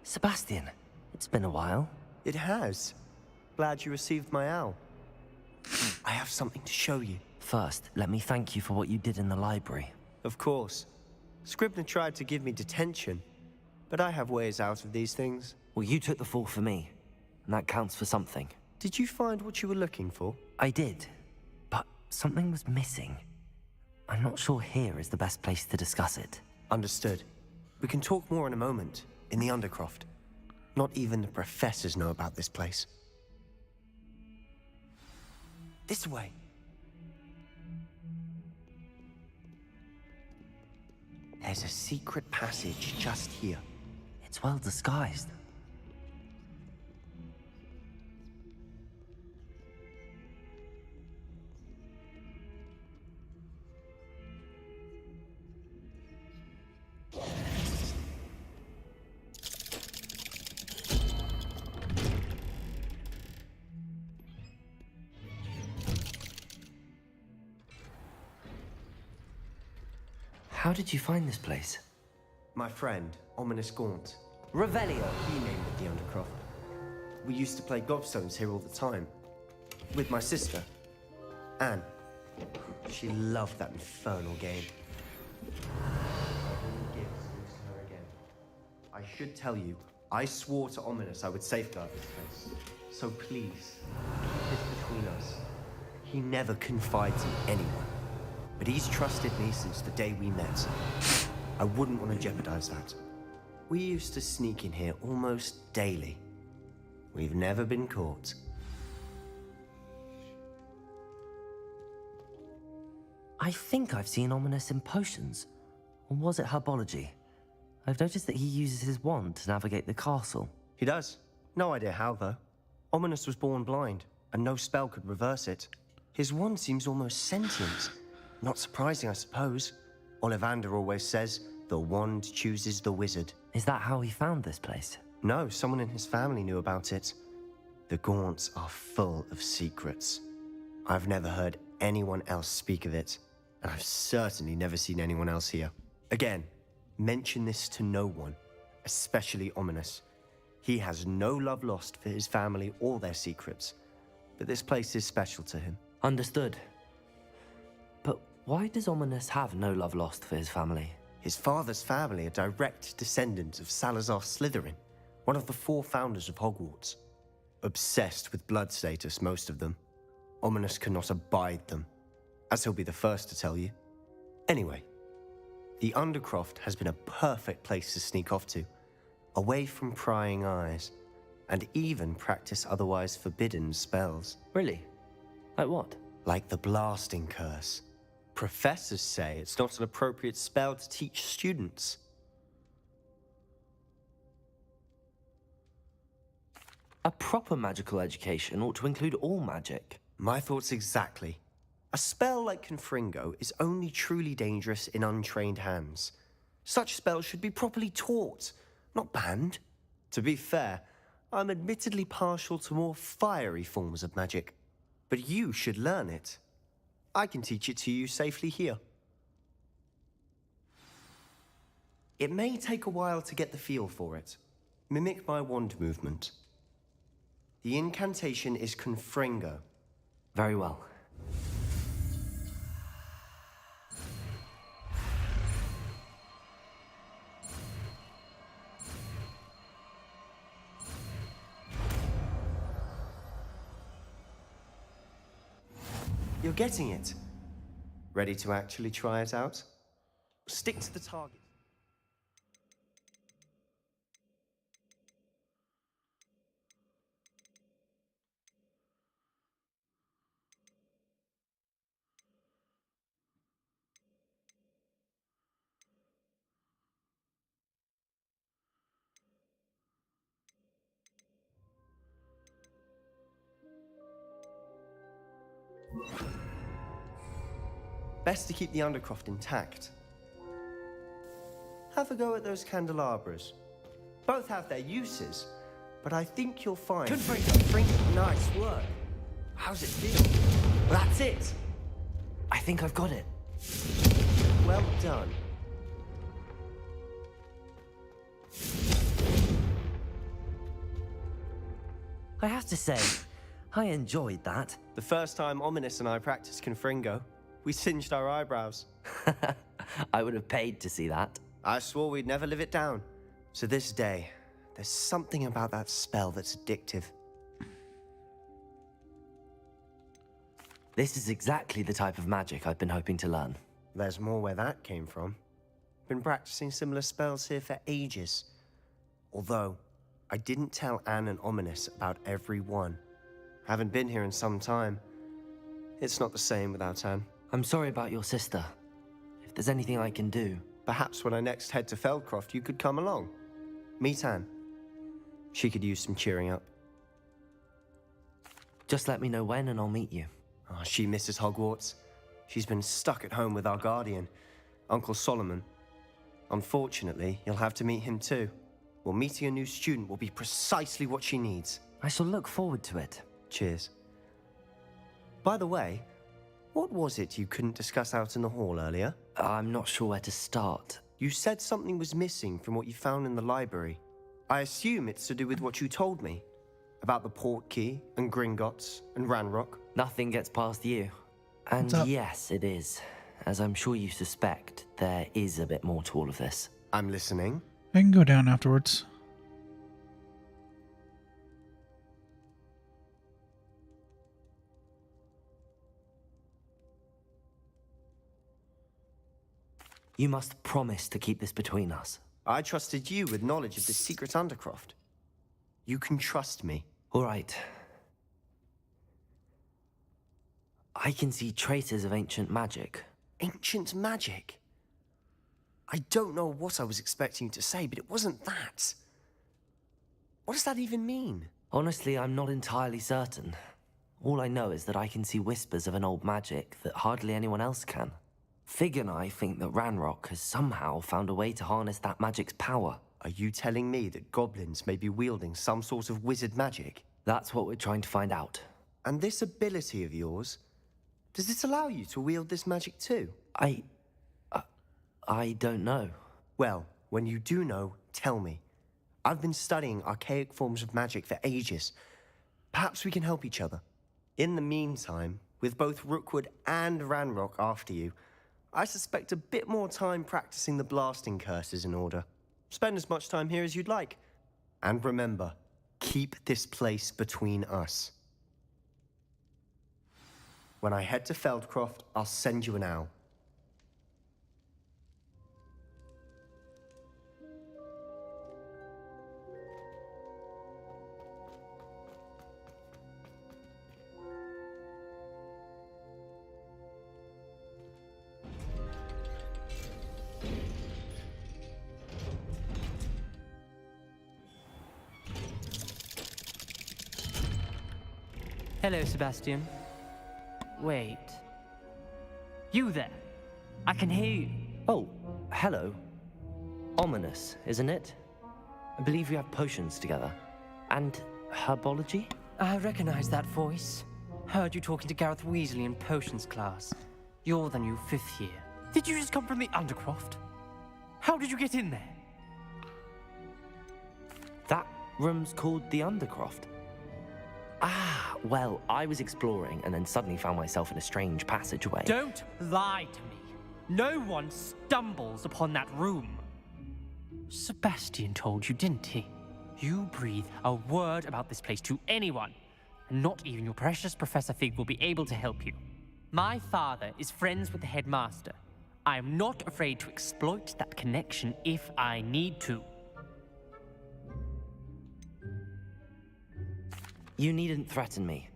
Sebastian, it's been a while. It has. Glad you received my owl. I have something to show you. First, let me thank you for what you did in the library. Of course. Scribner tried to give me detention, but I have ways out of these things. Well, you took the fall for me, and that counts for something. Did you find what you were looking for? I did, but something was missing. I'm not sure here is the best place to discuss it. Understood. We can talk more in a moment, in the Undercroft. Not even the professors know about this place. This way. There's a secret passage just here. It's well disguised. How did you find this place? My friend, Ominous Gaunt. Revelio. He named it the Undercroft. We used to play gobstones here all the time. With my sister, Anne. She loved that infernal game. I should tell you, I swore to Ominous I would safeguard this place. So please, keep this between us. He never confides in anyone. But he's trusted me since the day we met. I wouldn't want to jeopardize that. We used to sneak in here almost daily. We've never been caught. I think I've seen Ominous in potions. Or was it herbology? I've noticed that he uses his wand to navigate the castle. He does. No idea how, though. Ominous was born blind, and no spell could reverse it. His wand seems almost sentient. Not surprising, I suppose. Ollivander always says, the wand chooses the wizard. Is that how he found this place? No, someone in his family knew about it. The Gaunts are full of secrets. I've never heard anyone else speak of it, and I've certainly never seen anyone else here. Again, mention this to no one, especially Ominous. He has no love lost for his family or their secrets, but this place is special to him. Understood. But why does Ominous have no love lost for his family? His father's family are direct descendants of Salazar Slytherin, one of the 4 founders of Hogwarts. Obsessed with blood status, most of them. Ominous cannot abide them, as he'll be the first to tell you. Anyway, the Undercroft has been a perfect place to sneak off to, away from prying eyes, and even practice otherwise forbidden spells. Really? Like what? Like the blasting curse. Professors say it's not an appropriate spell to teach students. A proper magical education ought to include all magic. My thoughts exactly. A spell like Confringo is only truly dangerous in untrained hands. Such spells should be properly taught, not banned. To be fair, I'm admittedly partial to more fiery forms of magic. But you should learn it. I can teach it to you safely here. It may take a while to get the feel for it. Mimic my wand movement. The incantation is Confringo. Very well. You're getting it. Ready to actually try it out? Stick to the target. Best to keep the Undercroft intact. Have a go at those candelabras. Both have their uses, but I think you'll find... Nice work. How's it feel? That's it. I think I've got it. Well done. I have to say, I enjoyed that. The first time Ominous and I practiced Confringo, we singed our eyebrows. I would have paid to see that. I swore we'd never live it down. To this day, there's something about that spell that's addictive. This is exactly the type of magic I've been hoping to learn. There's more where that came from. Been practicing similar spells here for ages. Although, I didn't tell Anne and Ominous about every one. Haven't been here in some time. It's not the same without Anne. I'm sorry about your sister. If there's anything I can do... Perhaps when I next head to Feldcroft, you could come along. Meet Anne. She could use some cheering up. Just let me know when and I'll meet you. Oh, she misses Hogwarts. She's been stuck at home with our guardian, Uncle Solomon. Unfortunately, you'll have to meet him too. Well, meeting a new student will be precisely what she needs. I shall look forward to it. Cheers. By the way, what was it you couldn't discuss out in the hall earlier? I'm not sure where to start. You said something was missing from what you found in the library. I assume it's to do with what you told me. About the port key, and Gringotts, and Ranrock. Nothing gets past you. And yes, it is. As I'm sure you suspect, there is a bit more to all of this. I'm listening. I can go down afterwards. You must promise to keep this between us. I trusted you with knowledge of the secret Undercroft. You can trust me. All right. I can see traces of ancient magic. Ancient magic? I don't know what I was expecting you to say, but it wasn't that. What does that even mean? Honestly, I'm not entirely certain. All I know is that I can see whispers of an old magic that hardly anyone else can. Fig and I think that Ranrock has somehow found a way to harness that magic's power. Are you telling me that goblins may be wielding some sort of wizard magic? That's what we're trying to find out. And this ability of yours, does it allow you to wield this magic too? I don't know. Well, when you do know, tell me. I've been studying archaic forms of magic for ages. Perhaps we can help each other. In the meantime, with both Rookwood and Ranrock after you, I suspect a bit more time practicing the blasting curse is in order. Spend as much time here as you'd like. And remember, keep this place between us. When I head to Feldcroft, I'll send you an owl. Hello, Sebastian. Wait. You there? I can hear you. Oh, hello. Ominous, isn't it? I believe we have potions together. And herbology? I recognize that voice. Heard you talking to Gareth Weasley in potions class. You're the new 5th year. Did you just come from the Undercroft? How did you get in there? That room's called the Undercroft. Ah, well, I was exploring and then suddenly found myself in a strange passageway. Don't lie to me. No one stumbles upon that room. Sebastian told you, didn't he? You breathe a word about this place to anyone, and not even your precious Professor Fig will be able to help you. My father is friends with the headmaster. I am not afraid to exploit that connection if I need to. You needn't threaten me.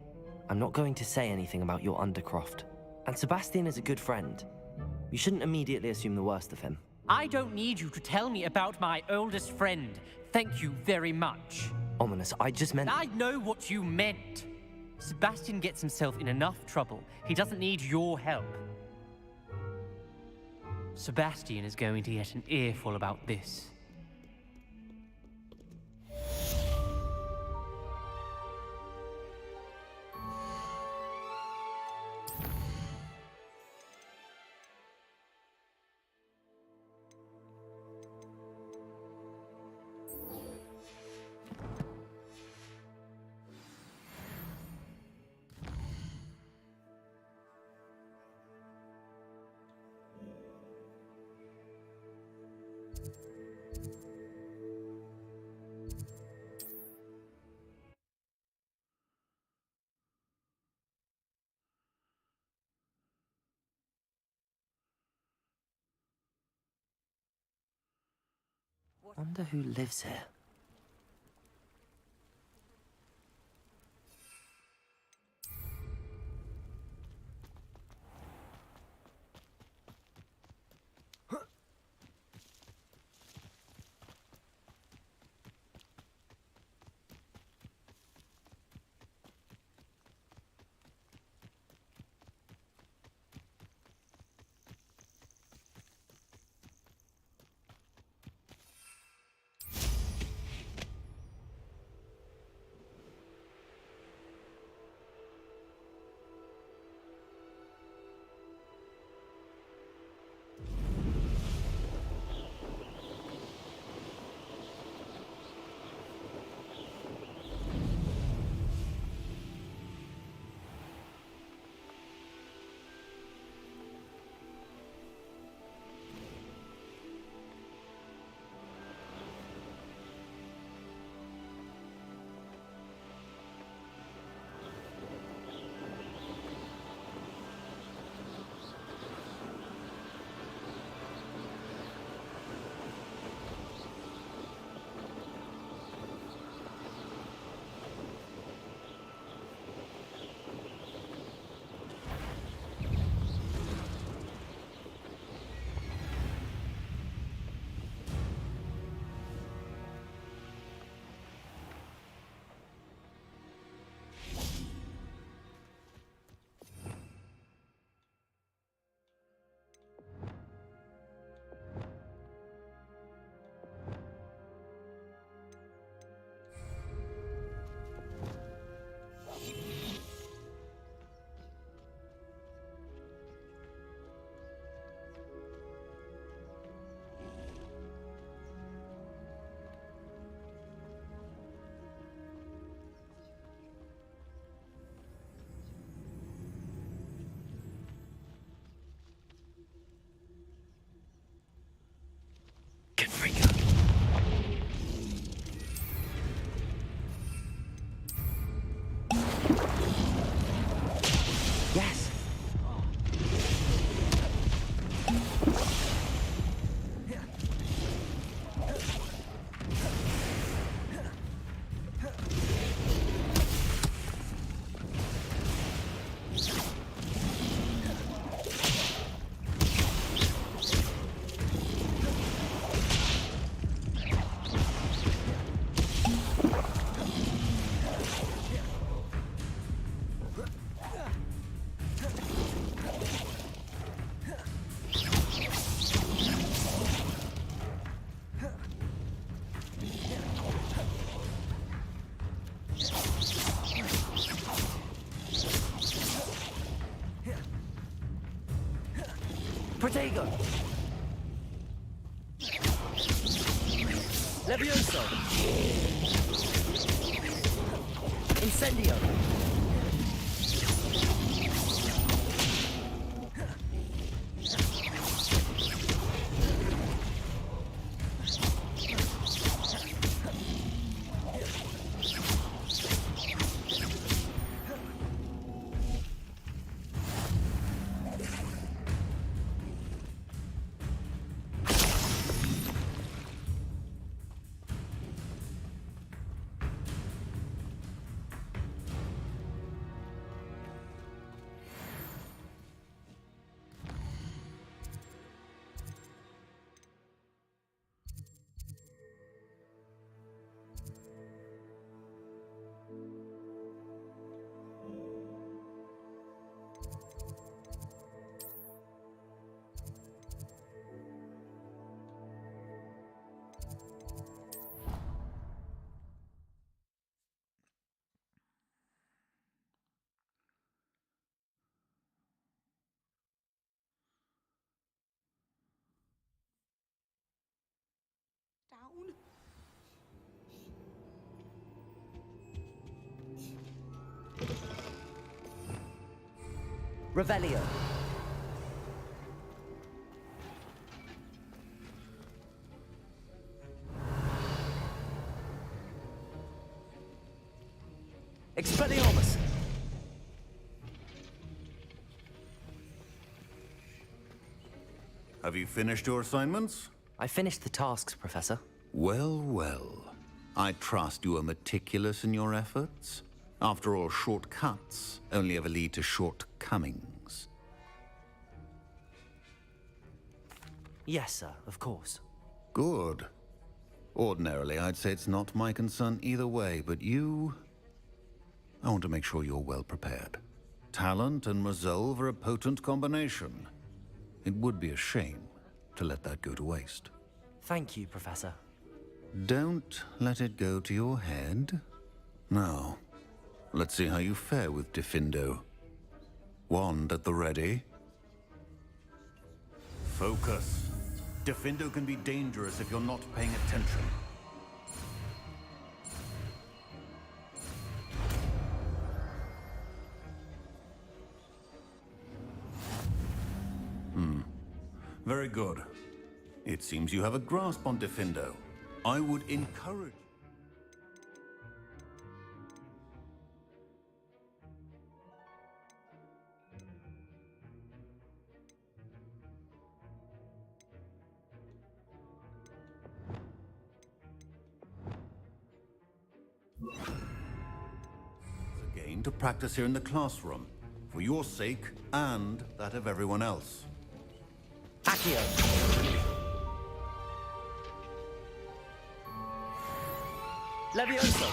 I'm not going to say anything about your Undercroft. And Sebastian is a good friend. You shouldn't immediately assume the worst of him. I don't need you to tell me about my oldest friend. Thank you very much. Ominous, I just meant... I know what you meant. Sebastian gets himself in enough trouble. He doesn't need your help. Sebastian is going to get an earful about this. Wonder who lives here. Yes! Protego! Levioso! Incendio! Down. Revelio. Expelliarmus! Have you finished your assignments? I finished the tasks, Professor. Well, well. I trust you are meticulous in your efforts. After all, shortcuts only ever lead to shortcomings. Yes, sir, of course. Good. Ordinarily, I'd say it's not my concern either way, but you... I want to make sure you're well prepared. Talent and resolve are a potent combination. It would be a shame to let that go to waste. Thank you, Professor. Don't let it go to your head. Now, let's see how you fare with Diffindo. Wand at the ready. Focus. Diffindo can be dangerous if you're not paying attention. Very good. It seems you have a grasp on Diffindo. I would encourage... Again, to practice here in the classroom, for your sake and that of everyone else. Accio! Levioso!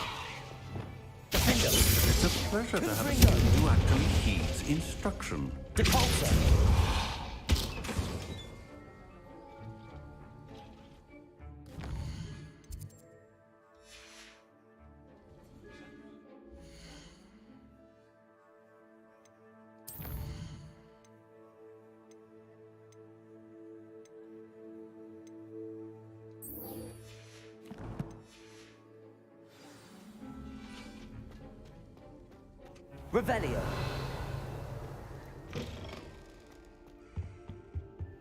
Diffindo! It's a pleasure to have a student who actually heeds instruction. Depulso! Revelio.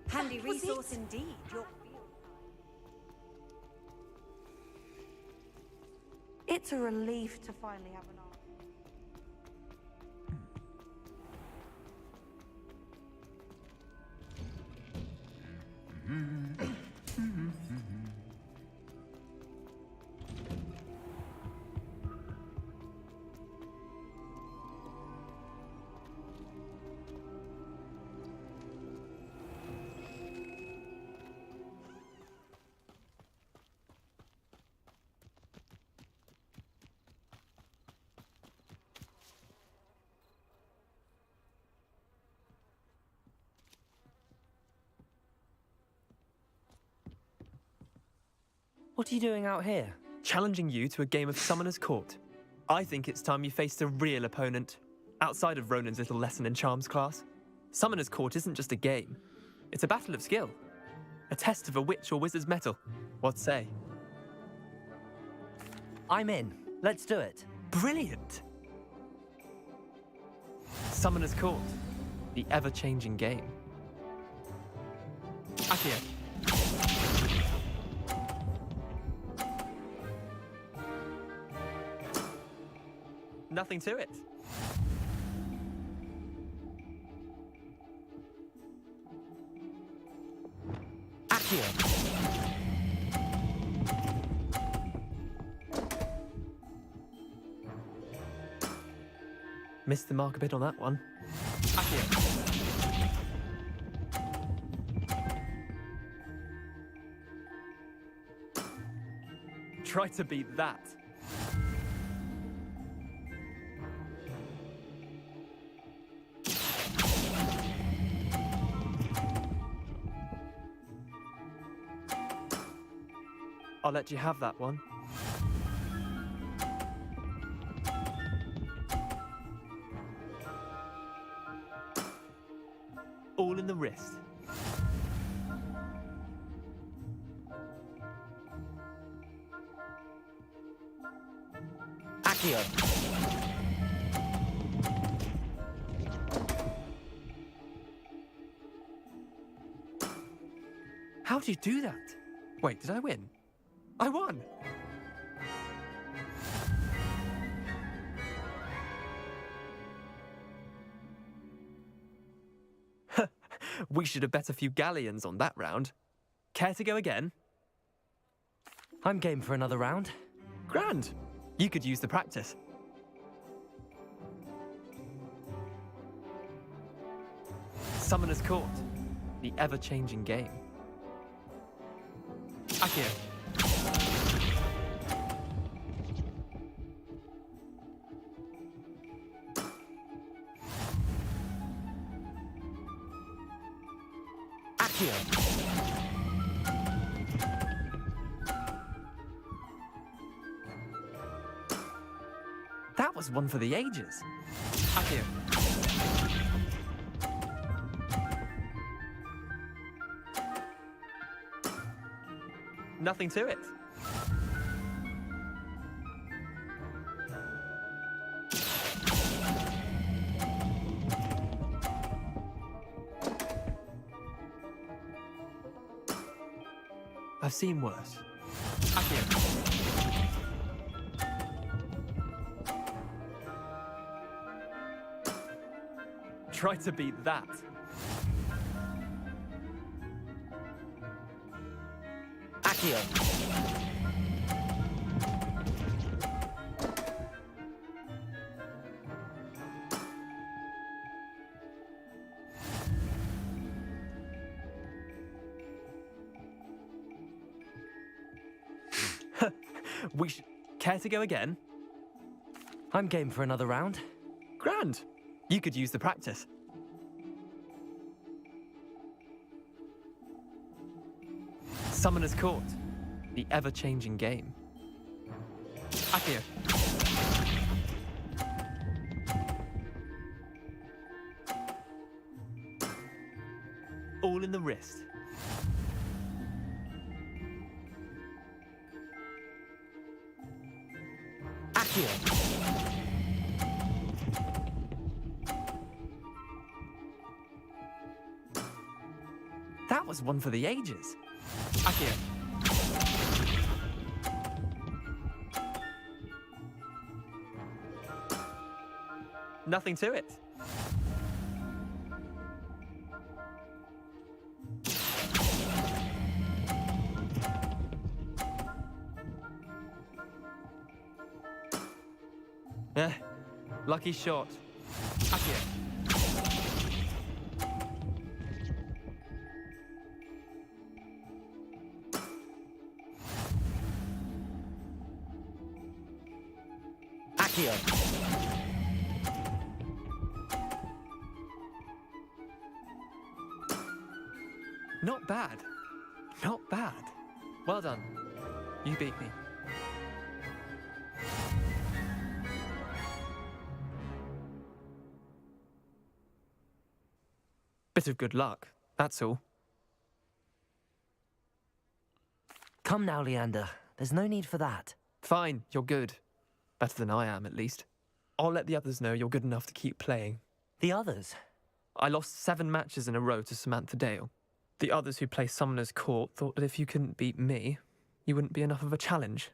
Handy resource indeed. It's a relief to finally have an answer. What are you doing out here? Challenging you to a game of Summoner's Court. I think it's time you faced a real opponent, outside of Ronan's little lesson in charms class. Summoner's Court isn't just a game. It's a battle of skill. A test of a witch or wizard's mettle. What say? I'm in. Let's do it. Brilliant! Summoner's Court. The ever-changing game. Accio. Nothing to it. Accio. Missed the mark a bit on that one. Accio. Try to beat that. I'll let you have that one. All in the wrist. Accio. How'd you do that? Wait, did I win? I won! We should have bet a few galleons on that round. Care to go again? I'm game for another round. Grand. You could use the practice. Summoner's Court. The ever-changing game. Accio. Accio. That was one for the ages. Accio. Nothing to it. I've seen worse. Accio. Try to beat that. Accio. We should... Care to go again? I'm game for another round. Grand. You could use the practice. Summoner's Court. The ever-changing game. Accio. All in the wrist. Accio. That was one for the ages. Accio. Nothing to it. Lucky shot. Accio. Accio. Not bad. Not bad. Well done. You beat me. Bit of good luck, that's all. Come now, Leander. There's no need for that. Fine, you're good. Better than I am, at least. I'll let the others know you're good enough to keep playing. The others? I lost 7 matches in a row to Samantha Dale. The others who play Summoner's Court thought that if you couldn't beat me, you wouldn't be enough of a challenge.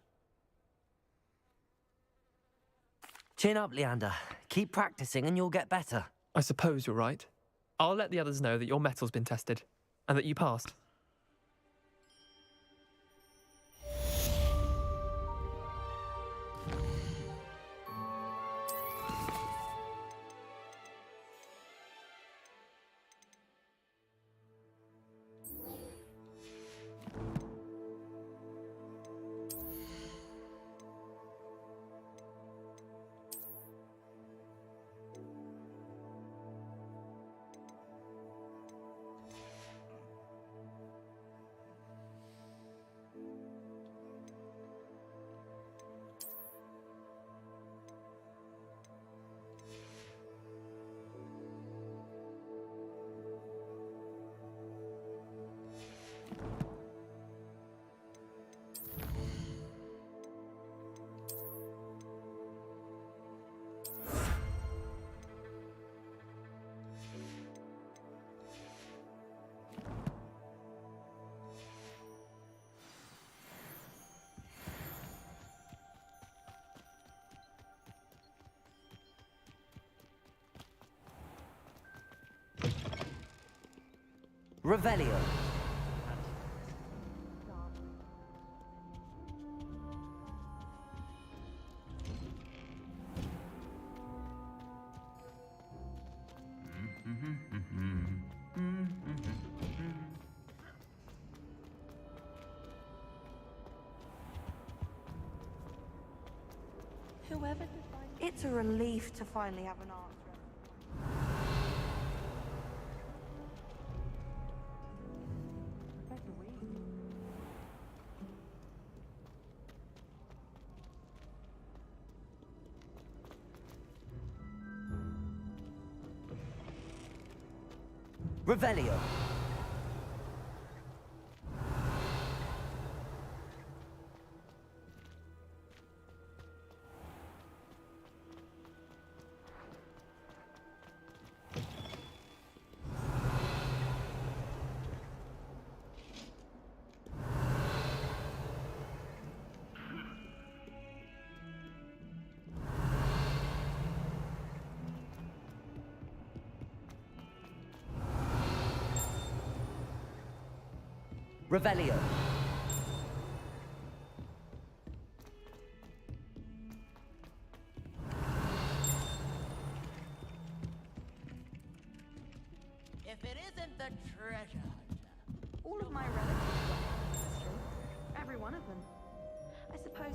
Chin up, Leander. Keep practicing and you'll get better. I suppose you're right. I'll let the others know that your metal's been tested, and that you passed. Revelio. Whoever defined it's a relief to finally have an answer. Revelio. Revelio. If it isn't the treasure hunter. All of my relatives got history. Every one of them. I suppose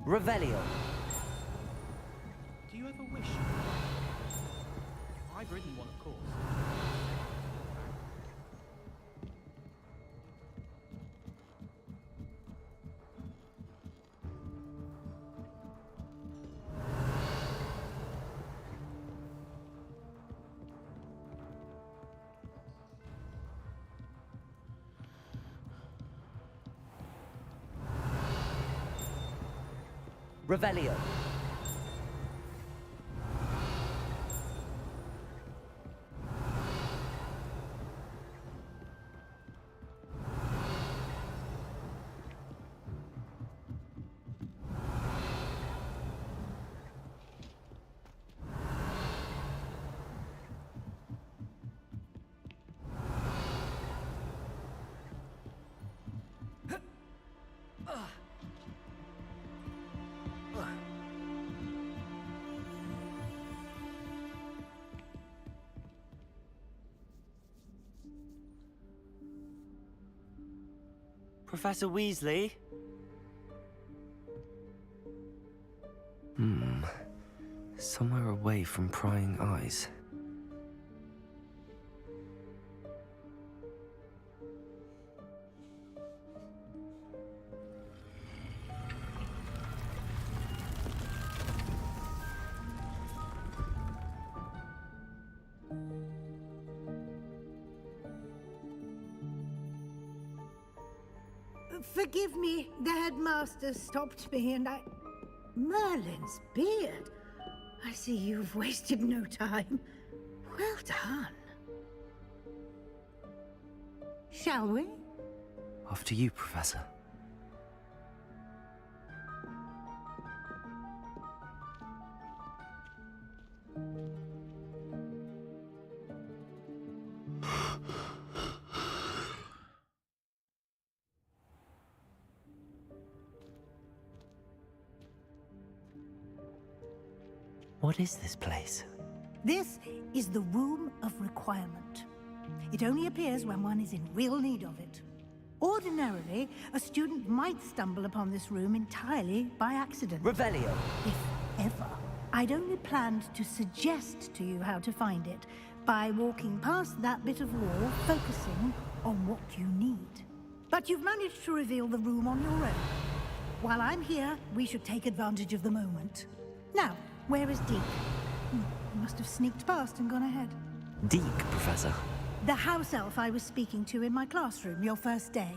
Revelio. Do you ever wish? I've ridden one, of course. Revelio. Professor Weasley? Somewhere away from prying eyes. Forgive me, the headmaster stopped me and I... Merlin's beard. I see you've wasted no time. Well done. Shall we? After you, Professor. What is this place? This is the Room of Requirement. It only appears when one is in real need of it. Ordinarily, a student might stumble upon this room entirely by accident. Revelio. If ever. I'd only planned to suggest to you how to find it by walking past that bit of wall, focusing on what you need. But you've managed to reveal the room on your own. While I'm here, we should take advantage of the moment. Now, where is Deke? He must have sneaked past and gone ahead. Deke, Professor. The house elf I was speaking to in my classroom your first day.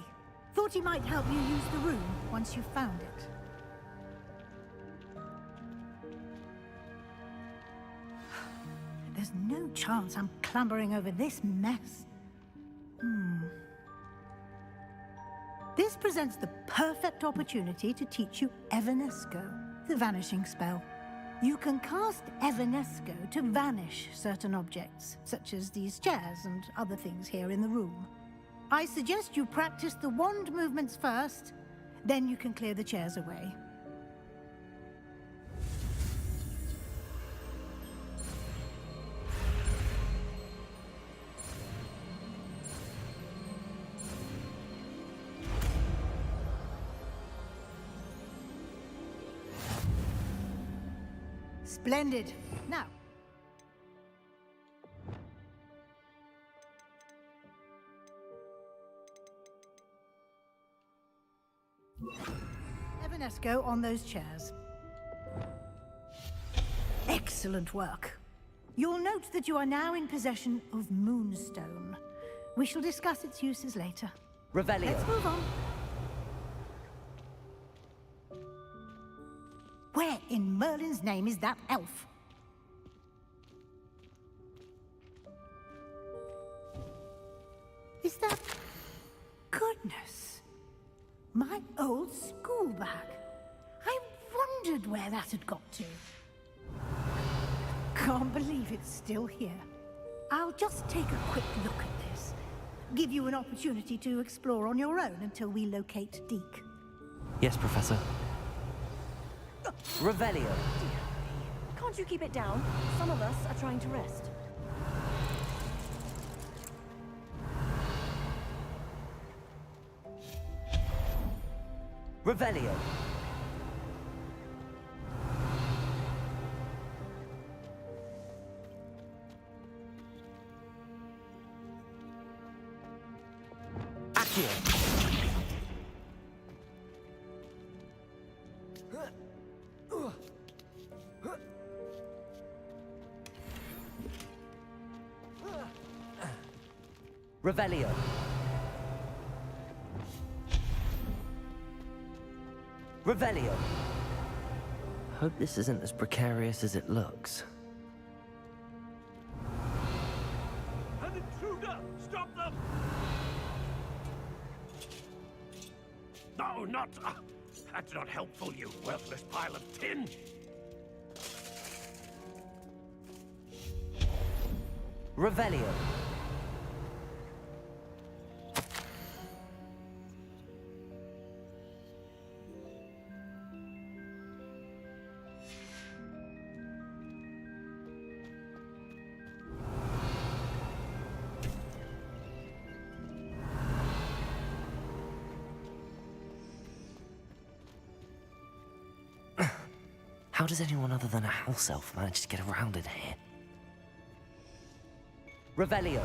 Thought he might help you use the room once you found it. There's no chance I'm clambering over this mess. This presents the perfect opportunity to teach you Evanesco, the vanishing spell. You can cast Evanesco to vanish certain objects, such as these chairs and other things here in the room. I suggest you practice the wand movements first, then you can clear the chairs away. Splendid. Now, Evanesco on those chairs. Excellent work. You'll note that you are now in possession of Moonstone. We shall discuss its uses later. Revelio. Let's move on. Where in Merlin's name is that elf? Is that... Goodness. My old school bag. I wondered where that had got to. Can't believe it's still here. I'll just take a quick look at this. Give you an opportunity to explore on your own until we locate Deke. Yes, Professor. Revelio. Can't you keep it down? Some of us are trying to rest. Revelio. Accio. Revelio. Revelio. Hope this isn't as precarious as it looks. An intruder! Stop them! No, not... that's not helpful, you worthless pile of tin! Revelio. How does anyone other than a house elf manage to get around in here? Revelio.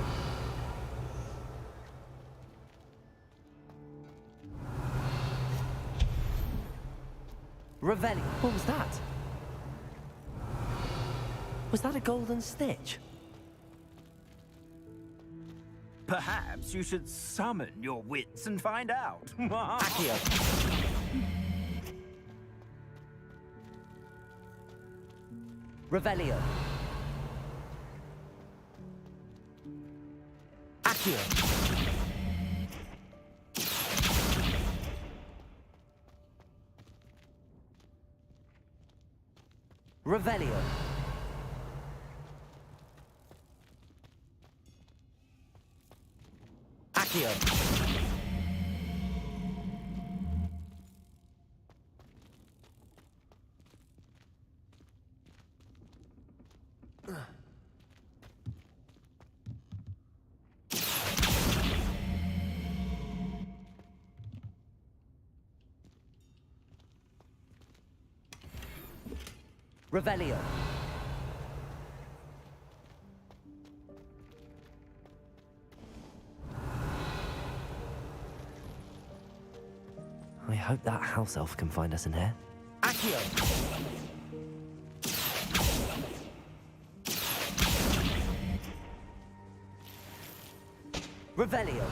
Revelio. What was that? Was that a golden stitch? Perhaps you should summon your wits and find out. Accio. Revelio. Accio. Revelio. Accio. Revelio. I hope that house elf can find us in here. Accio. Revelio.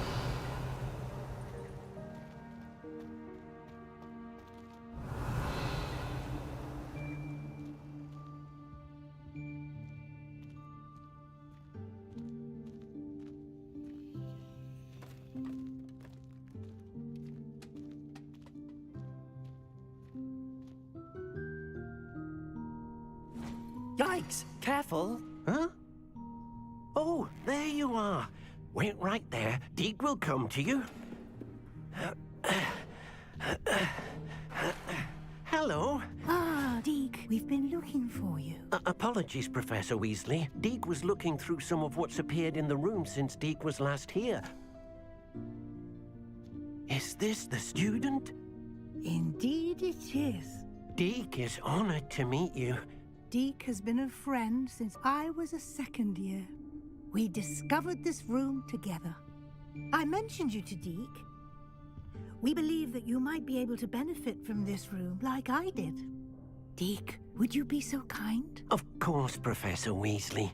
Yikes! Careful! Huh? Oh, there you are. Wait right there. Deke will come to you. Hello. Ah, Deke, we've been looking for you. Apologies, Professor Weasley. Deke was looking through some of what's appeared in the room since Deke was last here. Is this the student? Indeed it is. Deke is honored to meet you. Deke has been a friend since I was a second year. We discovered this room together. I mentioned you to Deke. We believe that you might be able to benefit from this room like I did. Deke, would you be so kind? Of course, Professor Weasley.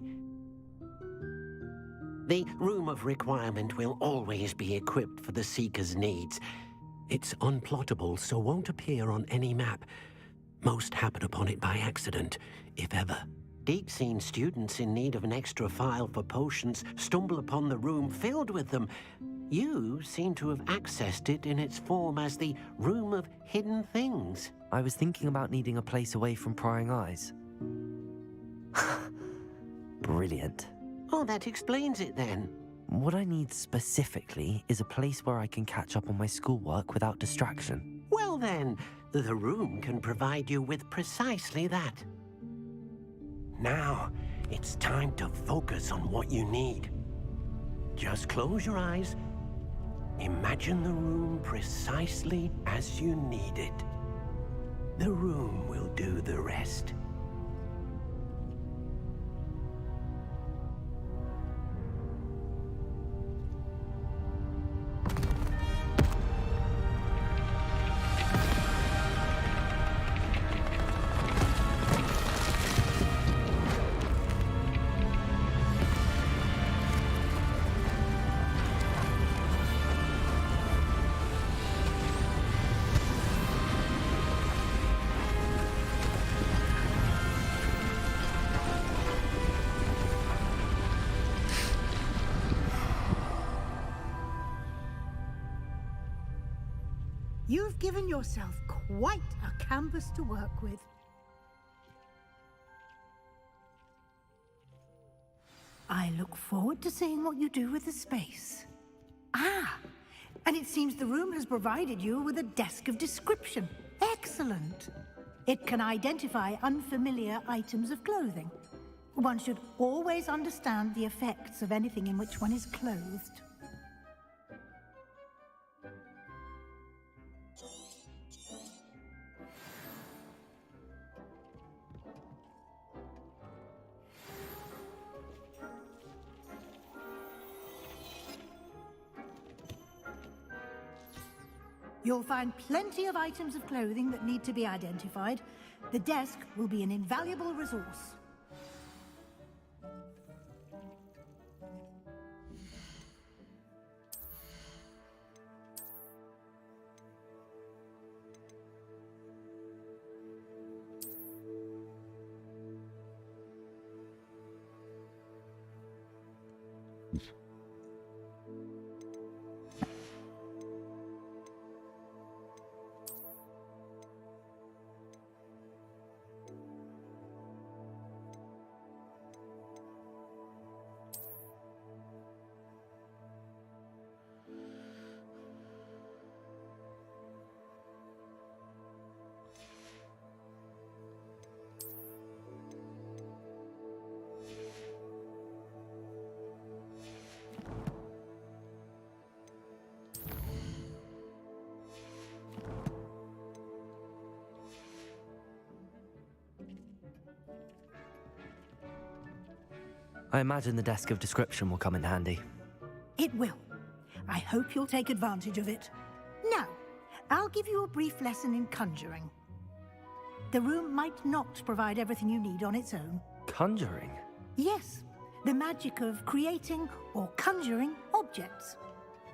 The Room of Requirement will always be equipped for the Seeker's needs. It's unplottable, so won't appear on any map. Most happen upon it by accident, if ever. Deke's seen students in need of an extra file for potions stumble upon the room filled with them. You seem to have accessed it in its form as the Room of Hidden Things. I was thinking about needing a place away from prying eyes. Brilliant. Oh, that explains it then. What I need specifically is a place where I can catch up on my schoolwork without distraction. Well then, the room can provide you with precisely that. Now, it's time to focus on what you need. Just close your eyes. Imagine the room precisely as you need it. The room will do the rest. You've given yourself quite a canvas to work with. I look forward to seeing what you do with the space. Ah, and it seems the room has provided you with a desk of description. Excellent. It can identify unfamiliar items of clothing. One should always understand the effects of anything in which one is clothed. You'll find plenty of items of clothing that need to be identified. The desk will be an invaluable resource. I imagine the desk of description will come in handy. It will. I hope you'll take advantage of it. Now, I'll give you a brief lesson in conjuring. The room might not provide everything you need on its own. Conjuring? Yes, the magic of creating or conjuring objects.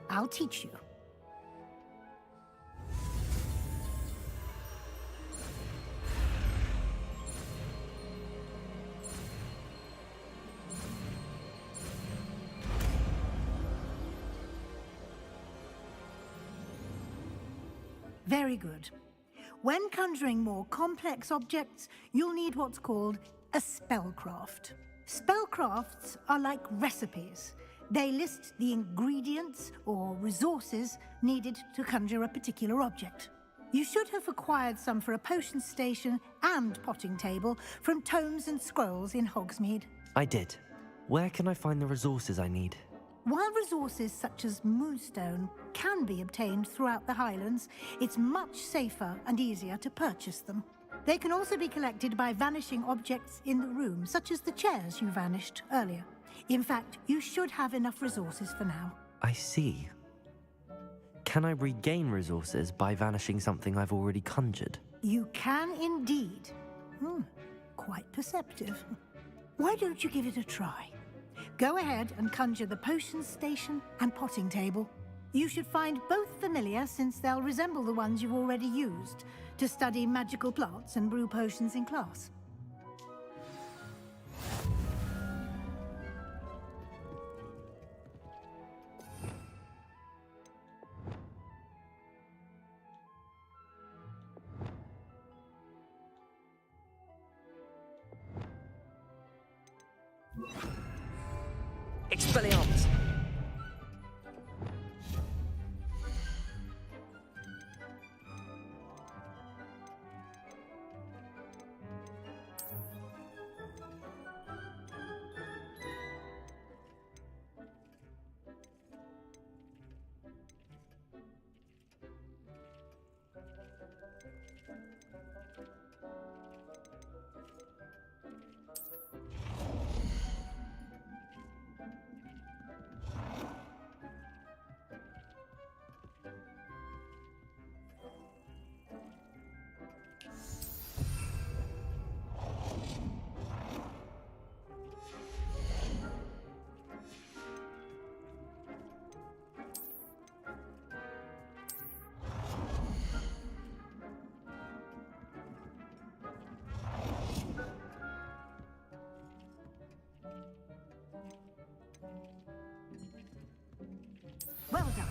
I'll teach you. Very good. When conjuring more complex objects, you'll need what's called a spellcraft. Spellcrafts are like recipes. They list the ingredients or resources needed to conjure a particular object. You should have acquired some for a potion station and potting table from tomes and scrolls in Hogsmeade. I did. Where can I find the resources I need? While resources such as moonstone can be obtained throughout the Highlands, it's much safer and easier to purchase them. They can also be collected by vanishing objects in the room, such as the chairs you vanished earlier. In fact, you should have enough resources for now. I see. Can I regain resources by vanishing something I've already conjured? You can indeed. Quite perceptive. Why don't you give it a try? Go ahead and conjure the potion station and potting table. You should find both familiar, since they'll resemble the ones you've already used to study magical plants and brew potions in class. Expelliarmus! Well done.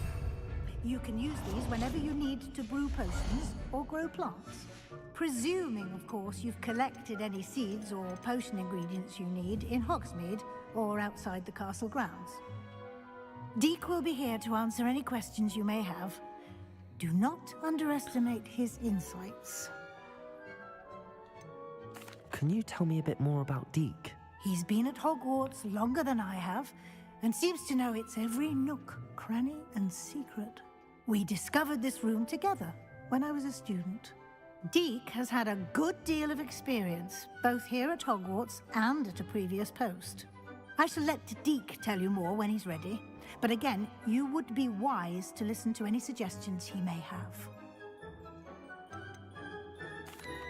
You can use these whenever you need to brew potions or grow plants. Presuming, of course, you've collected any seeds or potion ingredients you need in Hogsmeade or outside the castle grounds. Deek will be here to answer any questions you may have. Do not underestimate his insights. Can you tell me a bit more about Deek? He's been at Hogwarts longer than I have, and seems to know its every nook, cranny, and secret. We discovered this room together when I was a student. Deek has had a good deal of experience, both here at Hogwarts and at a previous post. I shall let Deek tell you more when he's ready, but again, you would be wise to listen to any suggestions he may have.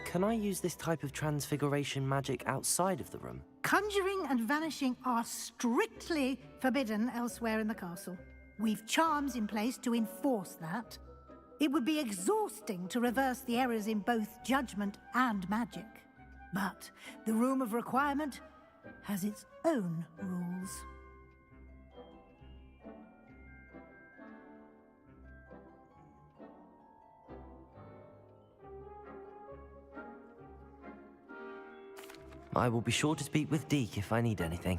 Can I use this type of transfiguration magic outside of the room? Conjuring and vanishing are strictly forbidden elsewhere in the castle. We've charms in place to enforce that. It would be exhausting to reverse the errors in both judgment and magic. But the Room of Requirement has its own rules. I will be sure to speak with Deek if I need anything.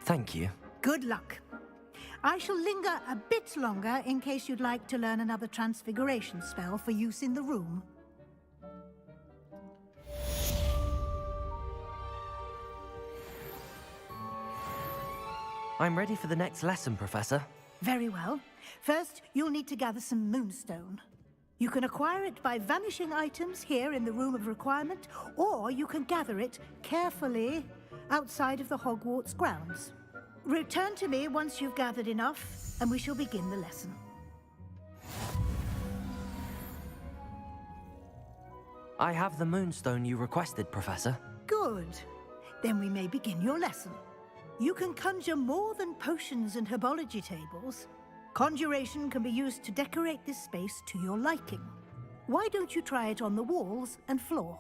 Thank you. Good luck. I shall linger a bit longer in case you'd like to learn another transfiguration spell for use in the room. I'm ready for the next lesson, Professor. Very well. First, you'll need to gather some moonstone. You can acquire it by vanishing items here in the Room of Requirement, or you can gather it carefully outside of the Hogwarts grounds. Return to me once you've gathered enough, and we shall begin the lesson. I have the moonstone you requested, Professor. Good. Then we may begin your lesson. You can conjure more than potions and herbology tables. Conjuration can be used to decorate this space to your liking. Why don't you try it on the walls and floor?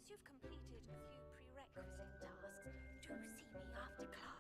Once you've completed a few prerequisite tasks, do see me after class.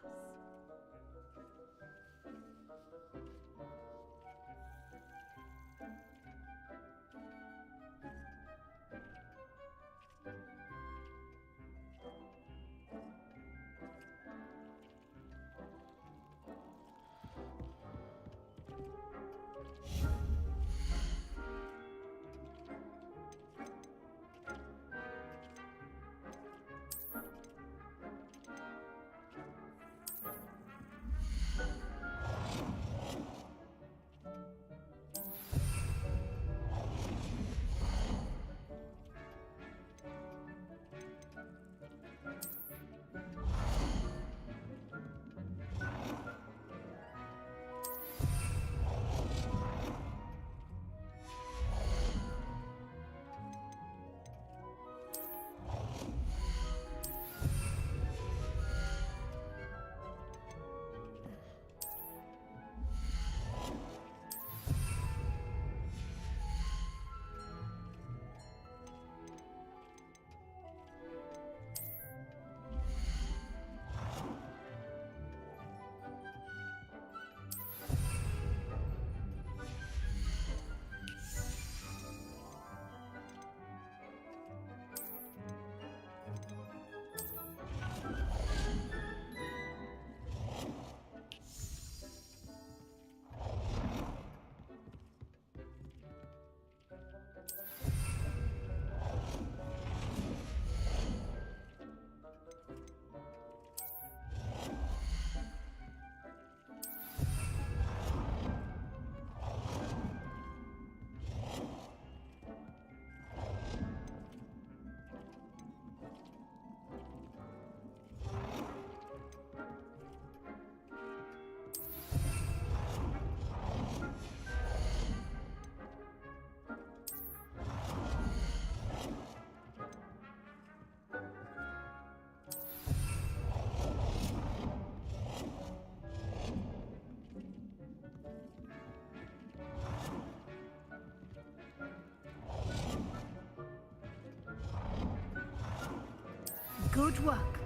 Good work.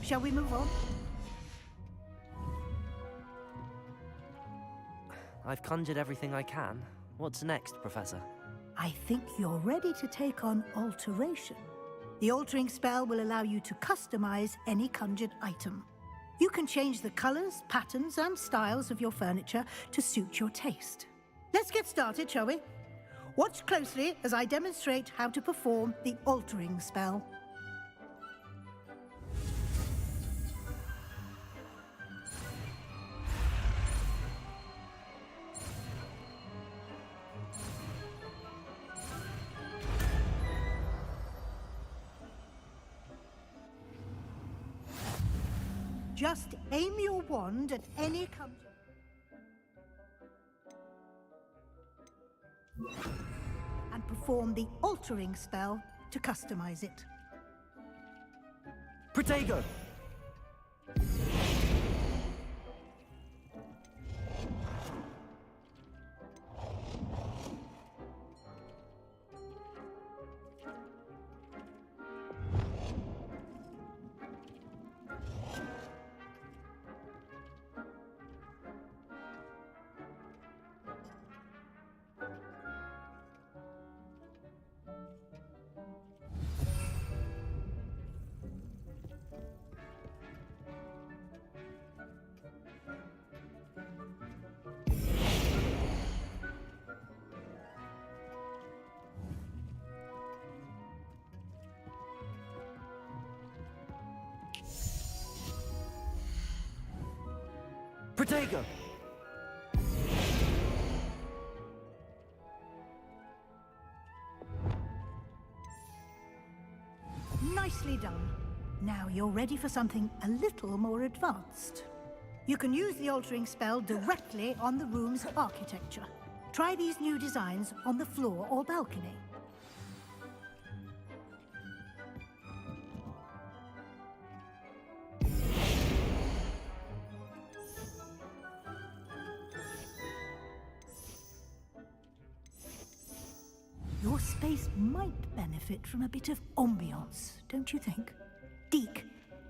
Shall we move on? I've conjured everything I can. What's next, Professor? I think you're ready to take on alteration. The altering spell will allow you to customize any conjured item. You can change the colors, patterns, and styles of your furniture to suit your taste. Let's get started, shall we? Watch closely as I demonstrate how to perform the altering spell. Just aim your wand at any conjure and perform the altering spell to customize it. Protego! Protego! Nicely done. Now you're ready for something a little more advanced. You can use the altering spell directly on the room's architecture. Try these new designs on the floor or balcony. Your space might benefit from a bit of ambiance, don't you think? Deke,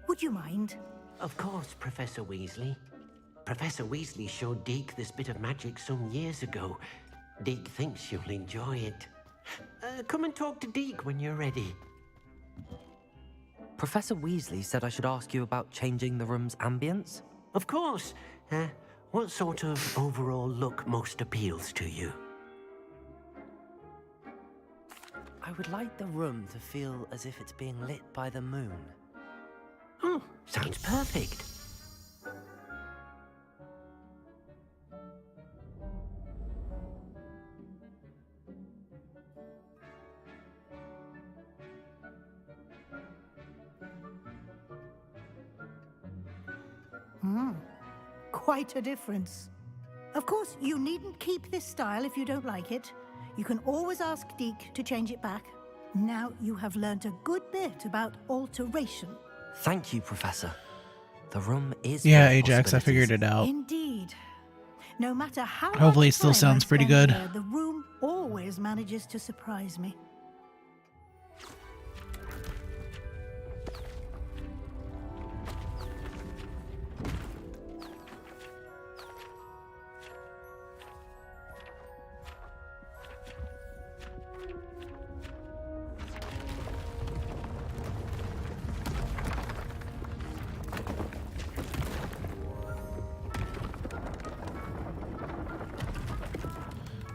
would you mind? Of course, Professor Weasley. Professor Weasley showed Deke this bit of magic some years ago. Deke thinks you'll enjoy it. Come and talk to Deke when you're ready. Professor Weasley said I should ask you about changing the room's ambience? Of course. What sort of overall look most appeals to you? I would like the room to feel as if it's being lit by the moon. Oh, sounds perfect. Quite a difference. Of course, you needn't keep this style if you don't like it. You can always ask Deke to change it back. Now you have learnt a good bit about alteration. Thank you, Professor. The room is Yeah, full of Ajax, I figured it out. Indeed. No matter how Hopefully much it still time sounds I pretty spend good. here, the room always manages to surprise me.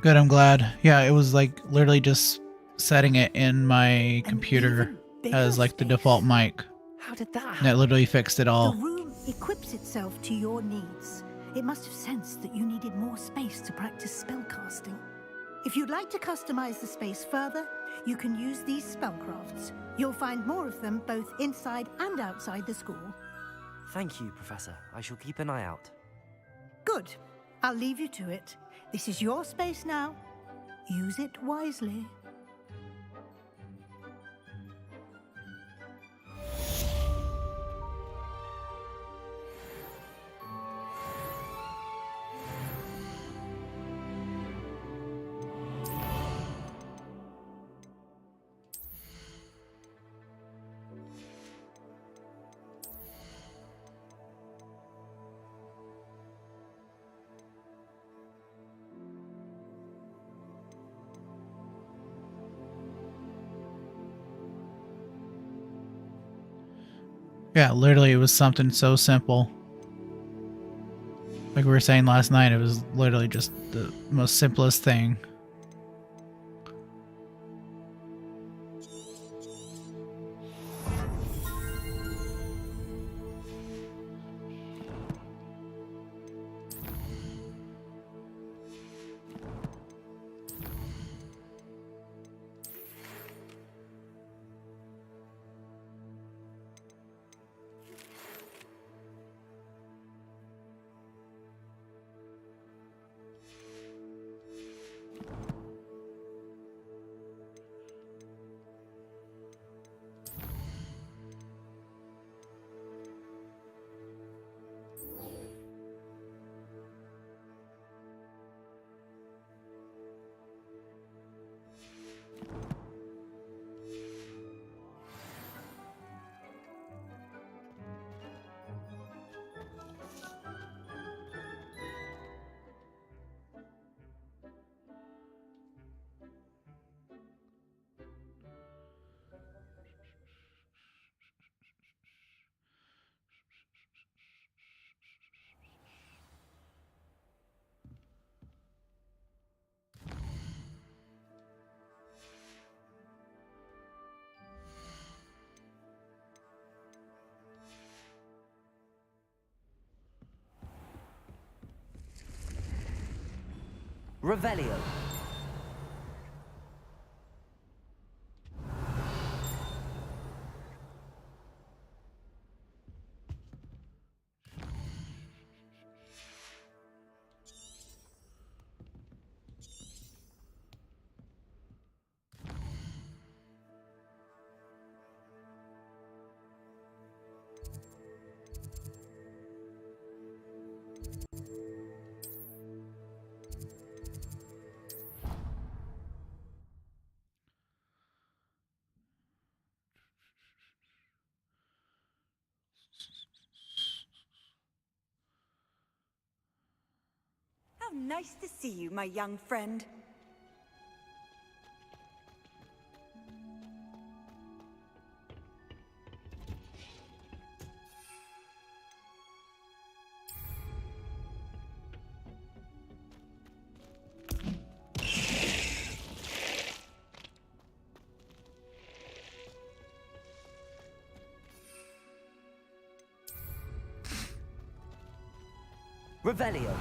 Good, I'm glad. Yeah, it was like literally just setting it in my computer as like the default mic. How did that happen? That literally fixed it all. The room equips itself to your needs. It must have sensed that you needed more space to practice spellcasting. If you'd like to customize the space further, you can use these spellcrafts. You'll find more of them both inside and outside the school. Thank you, Professor. I shall keep an eye out. Good. I'll leave you to it. This is your space now. Use it wisely. Yeah, literally it was something so simple. Like we were saying last night, it was literally just the most simplest thing. Revelio. Nice to see you, my young friend. Revelio.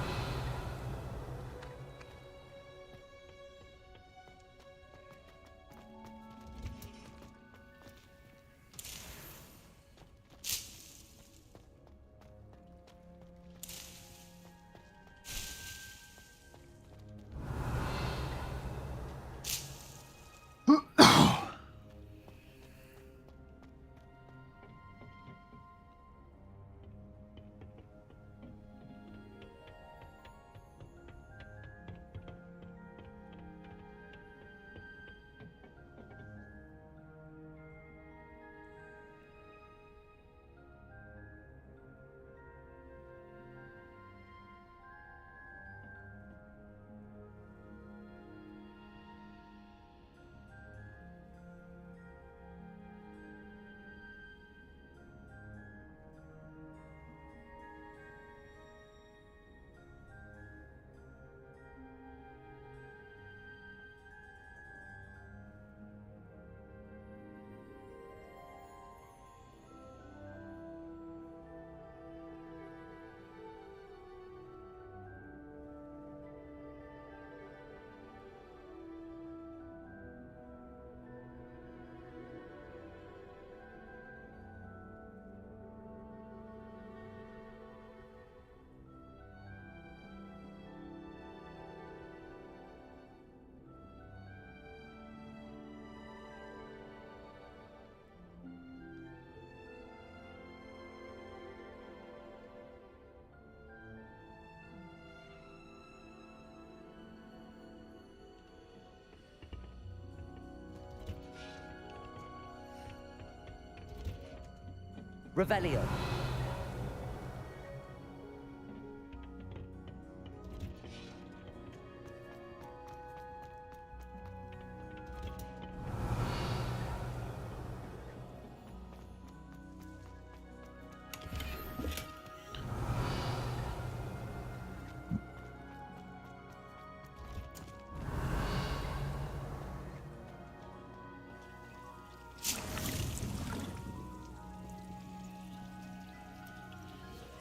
Revelio.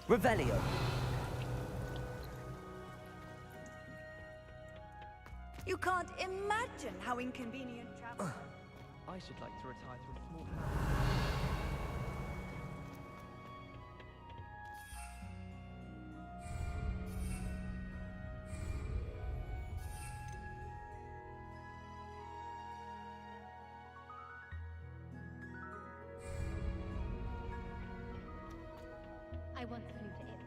Revelio. You can't imagine how inconvenient travel. I should like to retire to a small house. I once flew to Italy.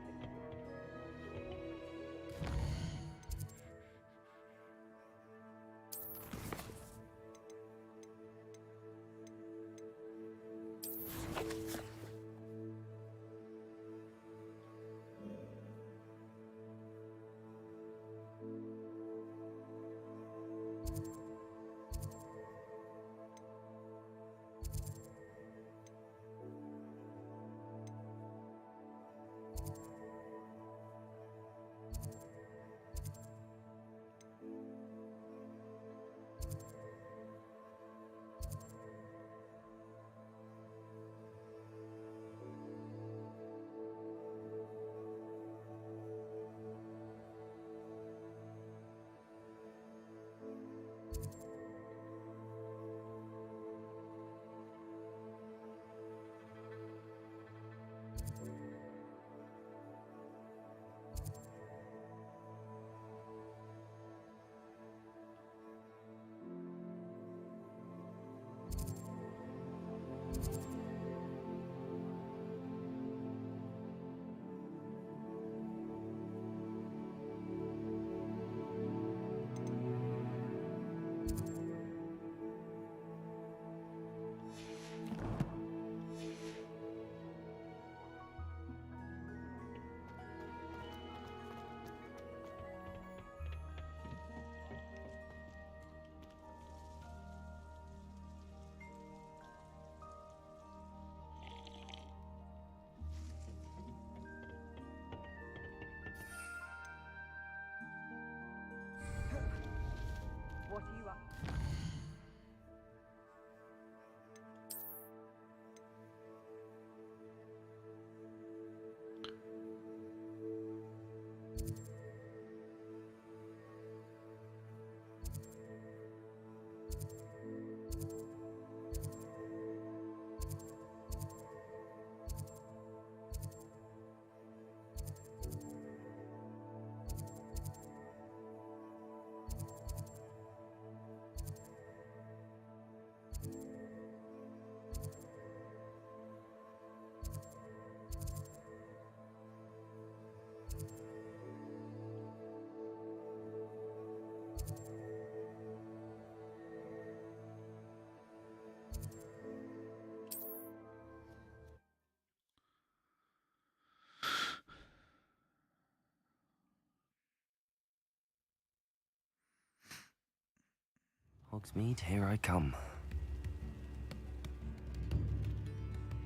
Hogsmeade, here I come.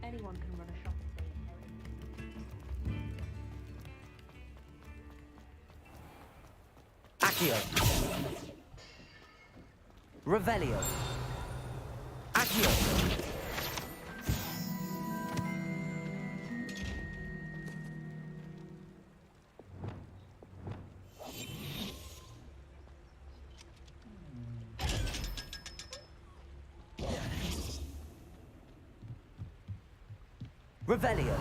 Anyone can run a shop Accio. Revelio. Accio. Revelio.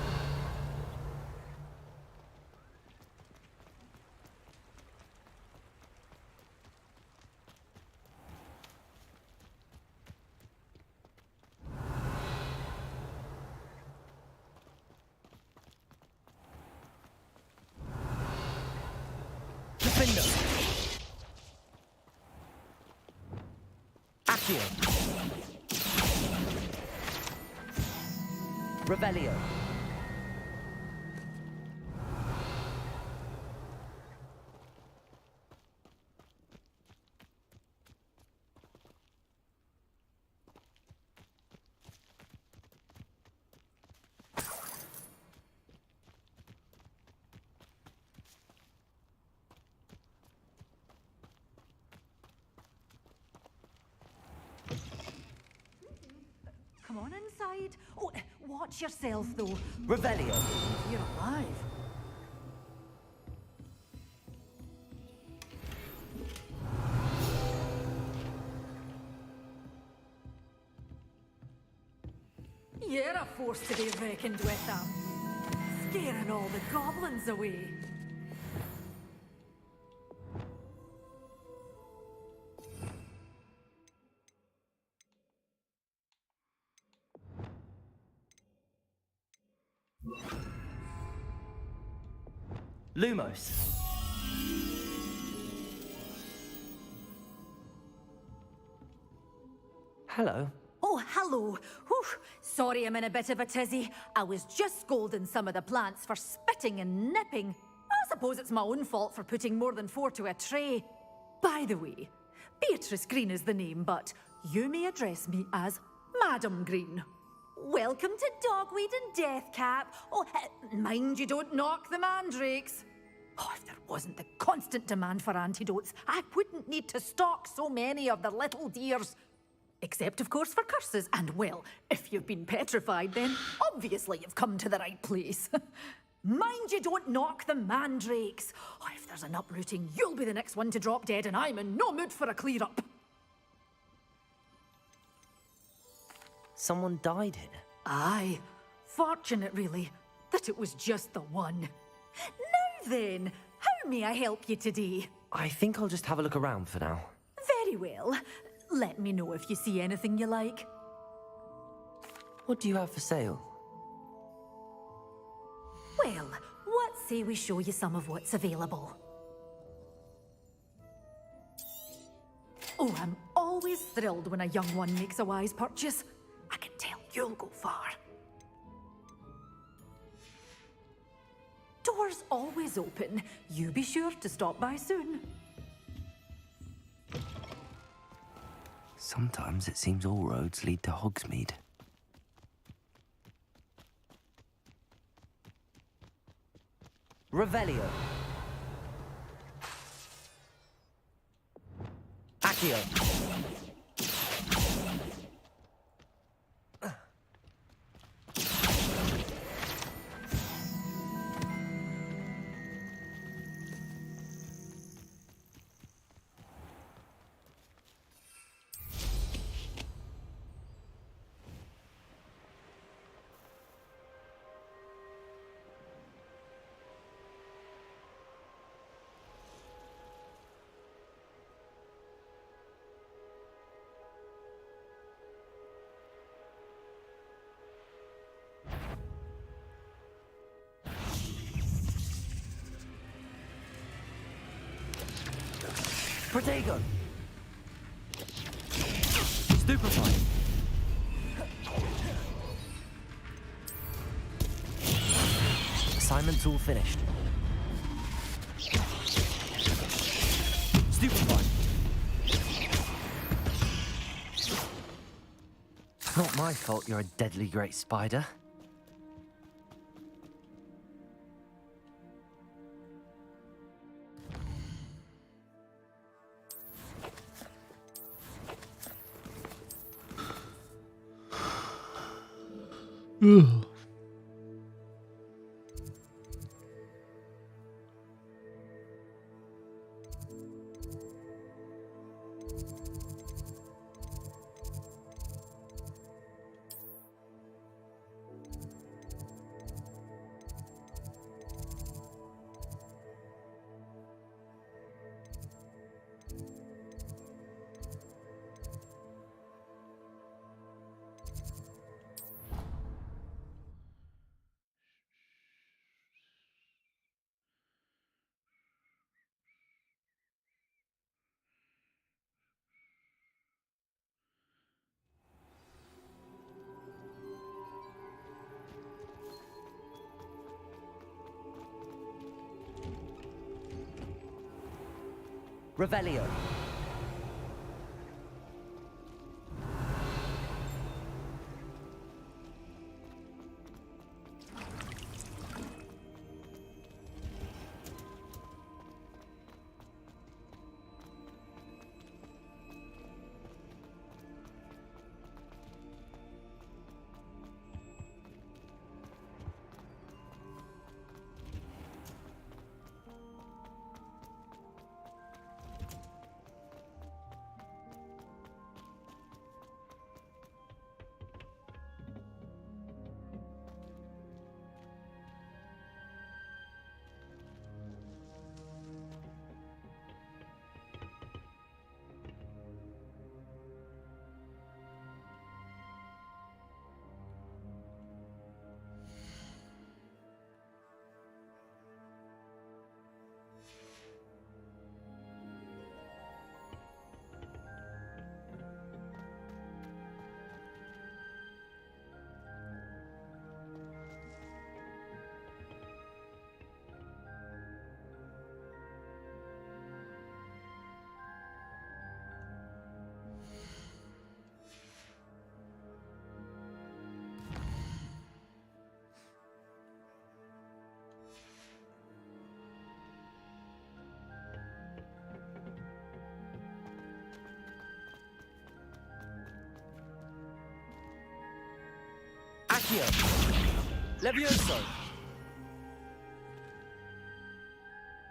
Gryffindor. Accio. Revelio. Come on inside. Oh, watch yourself, though. Revelio. You're alive. You're a force to be reckoned with, scaring all the goblins away. Lumos. Hello. Oh, hello. Whew. Sorry I'm in a bit of a tizzy. I was just scolding some of the plants for spitting and nipping. I suppose it's my own fault for putting more than 4 to a tray. By the way, Beatrice Green is the name, but you may address me as Madam Green. Welcome to Dogweed and Deathcap. Oh, mind you don't knock the mandrakes. Oh, if there wasn't the constant demand for antidotes, I wouldn't need to stock so many of the little dears. Except, of course, for curses. And, well, if you've been petrified, then obviously you've come to the right place. Mind you don't knock the mandrakes. Oh, if there's an uprooting, you'll be the next one to drop dead, and I'm in no mood for a clear-up. Someone died here. Aye. Fortunate, really, that it was just the one. Now then, how may I help you today? I think I'll just have a look around for now. Very well. Let me know if you see anything you like. What do you have for sale? Well, what say we show you some of what's available? Oh, I'm always thrilled when a young one makes a wise purchase. I can tell you'll go far. Doors always open. You be sure to stop by soon. Sometimes it seems all roads lead to Hogsmeade. Revelio. Accio. Protego. Stupefy. Assignment's all finished. Stupefy. my fault you're a deadly great spider. Ugh. Revelio. Accio. Levioso.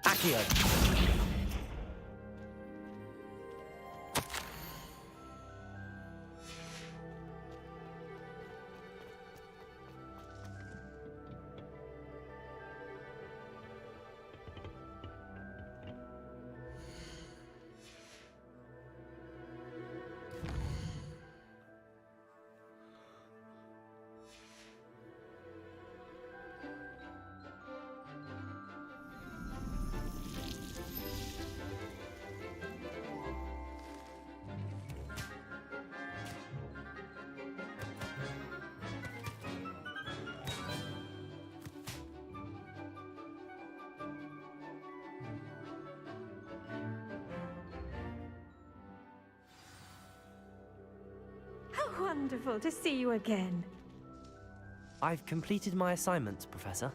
Accio. How wonderful to see you again. I've completed my assignments, Professor.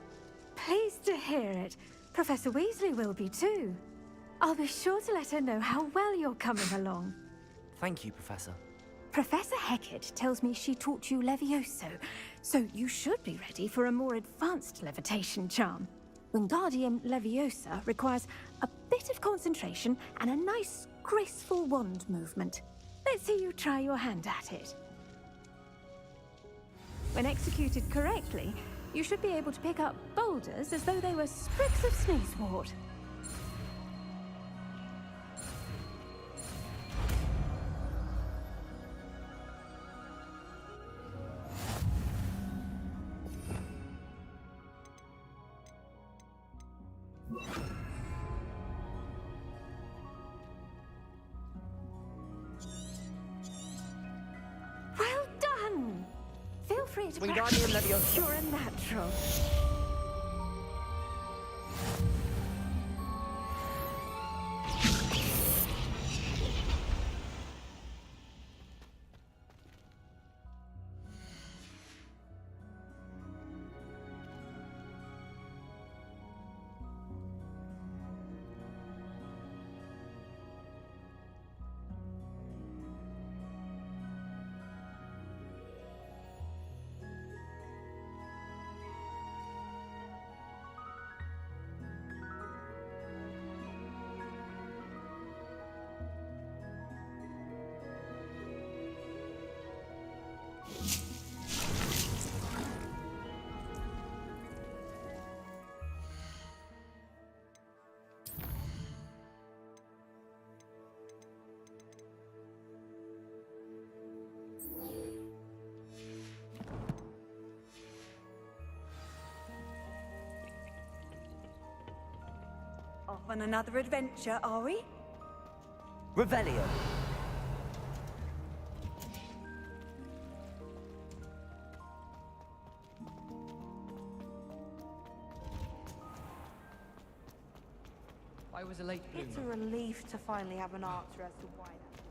Pleased to hear it. Professor Weasley will be too. I'll be sure to let her know how well you're coming along. Thank you, Professor. Professor Hecat tells me she taught you Levioso, so you should be ready for a more advanced levitation charm. Wingardium Leviosa requires a bit of concentration and a nice, graceful wand movement. Let's see you try your hand at it. When executed correctly, you should be able to pick up boulders as though they were sprigs of sneezewort. Well done! Feel free to Wingardium practice. Leviosa. You're a natural. Off on another adventure, are we? Revelio. I was a late bloomer. It's a relief to finally have an answer as to why that.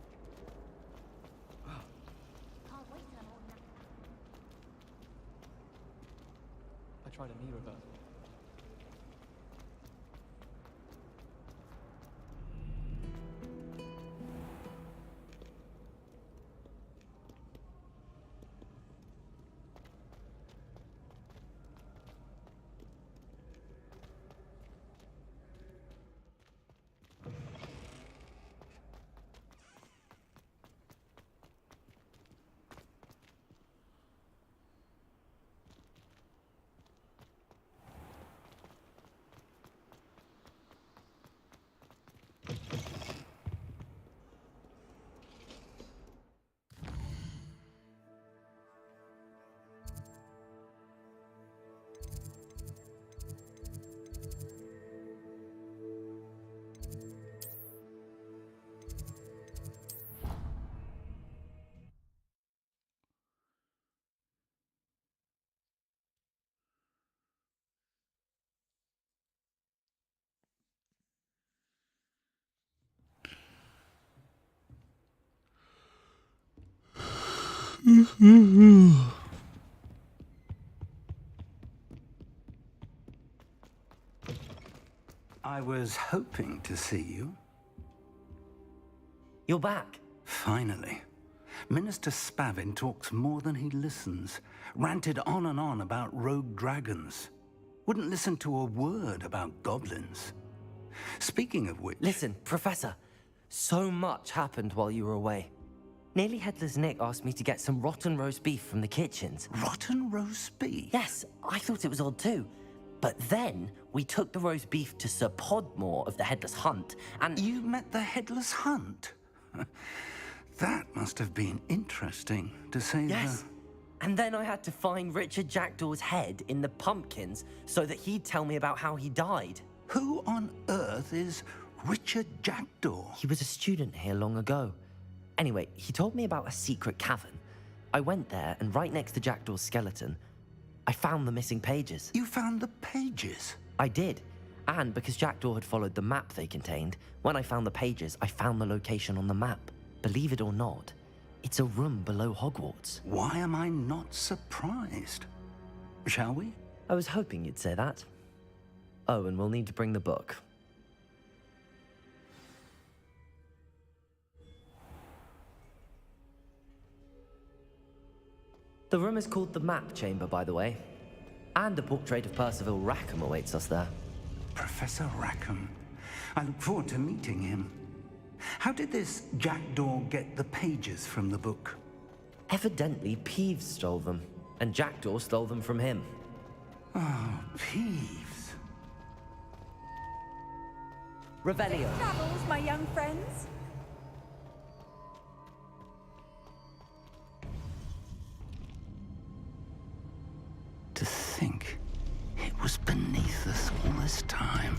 I tried a knee reversal. I was hoping to see you. You're back. Finally. Minister Spavin talks more than he listens. Ranted on and on about rogue dragons. Wouldn't listen to a word about goblins. Speaking of which... Listen, Professor. So much happened while you were away. Nearly Headless Nick asked me to get some rotten roast beef from the kitchens. Rotten roast beef? Yes, I thought it was odd too. But then we took the roast beef to Sir Podmore of the Headless Hunt, and... You met the Headless Hunt? That must have been interesting, to say Yes. And then I had to find Richard Jackdaw's head in the pumpkins so that he'd tell me about how he died. Who on earth is Richard Jackdaw? He was a student here long ago. Anyway, he told me about a secret cavern. I went there, and right next to Jackdaw's skeleton, I found the missing pages. You found the pages? I did. And because Jackdaw had followed the map they contained, when I found the pages, I found the location on the map. Believe it or not, it's a room below Hogwarts. Why am I not surprised? Shall we? I was hoping you'd say that. Oh, and we'll need to bring the book. The room is called the Map Chamber, by the way. And a portrait of Percival Rackham awaits us there. Professor Rackham. I look forward to meeting him. How did this Jackdaw get the pages from the book? Evidently, Peeves stole them, and Jackdaw stole them from him. Oh, Peeves. Revelio. Safe travels, my young friends. To think it was beneath us all this time.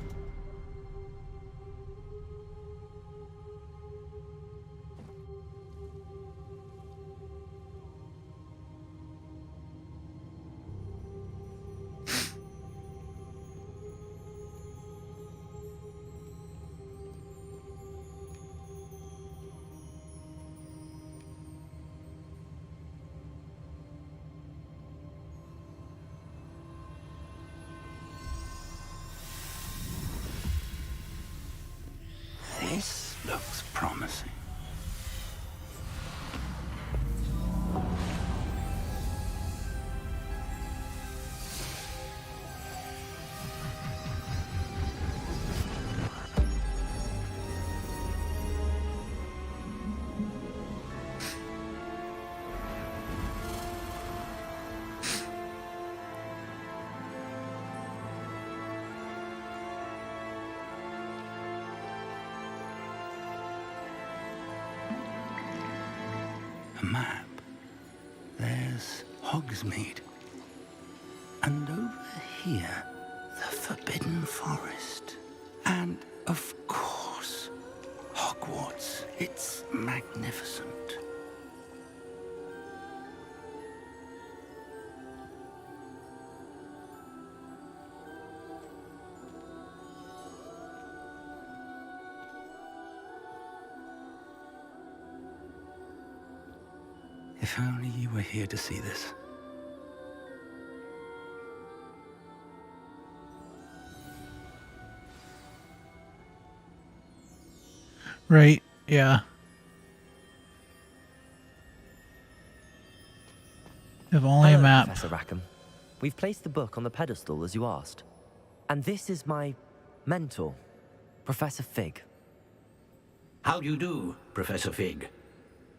This looks promising. A map. There's Hogsmeade. And over here, the Forbidden Forest. And Of course. Hogwarts. It's magnificent. If only you were here to see this. Right, yeah. If only Hello, a map. Professor Rackham. We've placed the book on the pedestal as you asked. And this is my mentor, Professor Fig. How do you do, Professor Fig?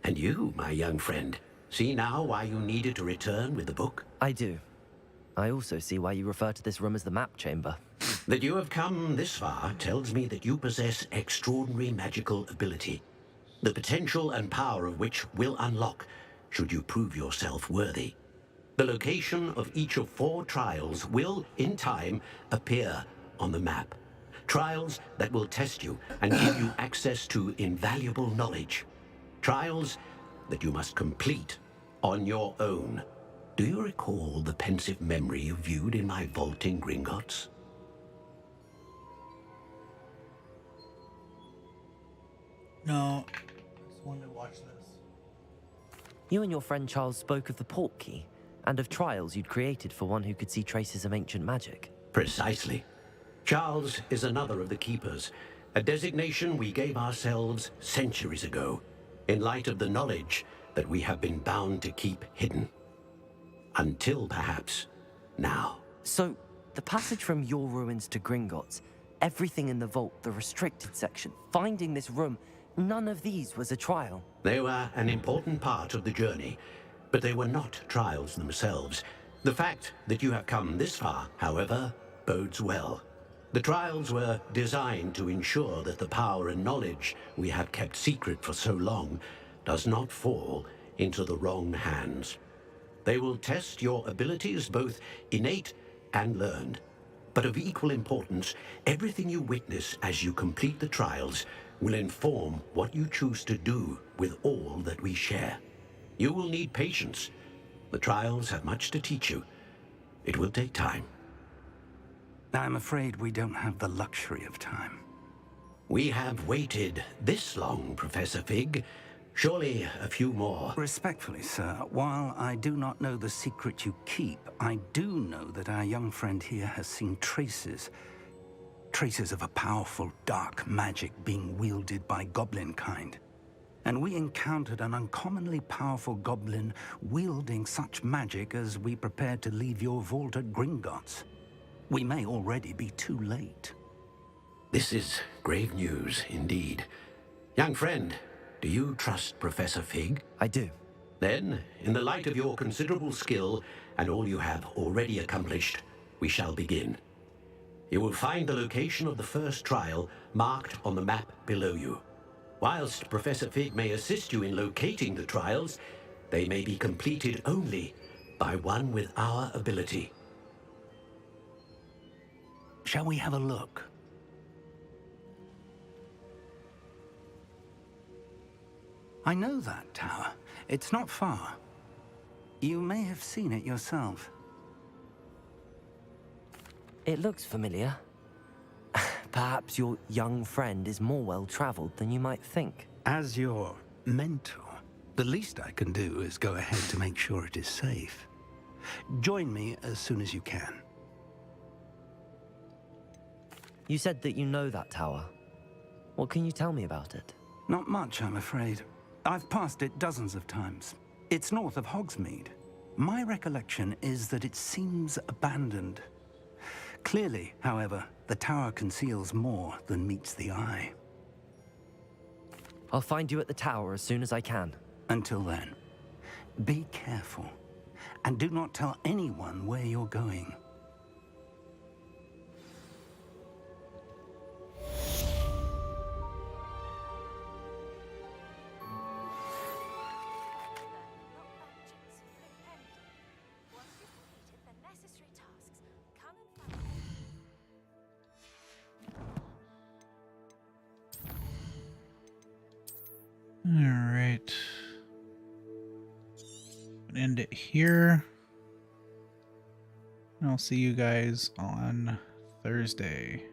And you, my young friend, see now why you needed to return with the book? I do. I also see why you refer to this room as the map chamber. That you have come this far tells me that you possess extraordinary magical ability, the potential and power of which will unlock should you prove yourself worthy. The location of each of 4 trials will, in time, appear on the map. Trials that will test you and give you access to invaluable knowledge. Trials that you must complete on your own. Do you recall the pensive memory you viewed in my vault in Gringotts? No. I just wanted to watch this. You and your friend Charles spoke of the portkey and of trials you'd created for one who could see traces of ancient magic. Precisely. Charles is another of the Keepers, a designation we gave ourselves centuries ago, in light of the knowledge that we have been bound to keep hidden. Until, perhaps, now. So, the passage from your ruins to Gringotts, everything in the vault, the restricted section, finding this room, none of these was a trial. They were an important part of the journey, but they were not trials themselves. The fact that you have come this far, however, bodes well. The trials were designed to ensure that the power and knowledge we have kept secret for so long does not fall into the wrong hands. They will test your abilities, both innate and learned. But of equal importance, everything you witness as you complete the trials will inform what you choose to do with all that we share. You will need patience. The trials have much to teach you. It will take time. I'm afraid we don't have the luxury of time. We have waited this long, Professor Fig. Surely a few more. Respectfully, sir, while I do not know the secret you keep, I do know that our young friend here has seen traces of a powerful dark magic being wielded by goblin kind. And we encountered an uncommonly powerful goblin wielding such magic as we prepared to leave your vault at Gringotts. We may already be too late. This is grave news indeed. Young friend, do you trust Professor Fig? I do. Then, in the light of your considerable skill and all you have already accomplished, we shall begin. You will find the location of the first trial marked on the map below you. Whilst Professor Fig may assist you in locating the trials, they may be completed only by one with our ability. Shall we have a look? I know that tower. It's not far. You may have seen it yourself. It looks familiar. Perhaps your young friend is more well-traveled than you might think. As your mentor, the least I can do is go ahead to make sure it is safe. Join me as soon as you can. You said that you know that tower. What can you tell me about it? Not much, I'm afraid. I've passed it dozens of times. It's north of Hogsmeade. My recollection is that it seems abandoned. Clearly, however, the tower conceals more than meets the eye. I'll find you at the tower as soon as I can. Until then, be careful, and do not tell anyone where you're going. end it here. And I'll see you guys on Thursday.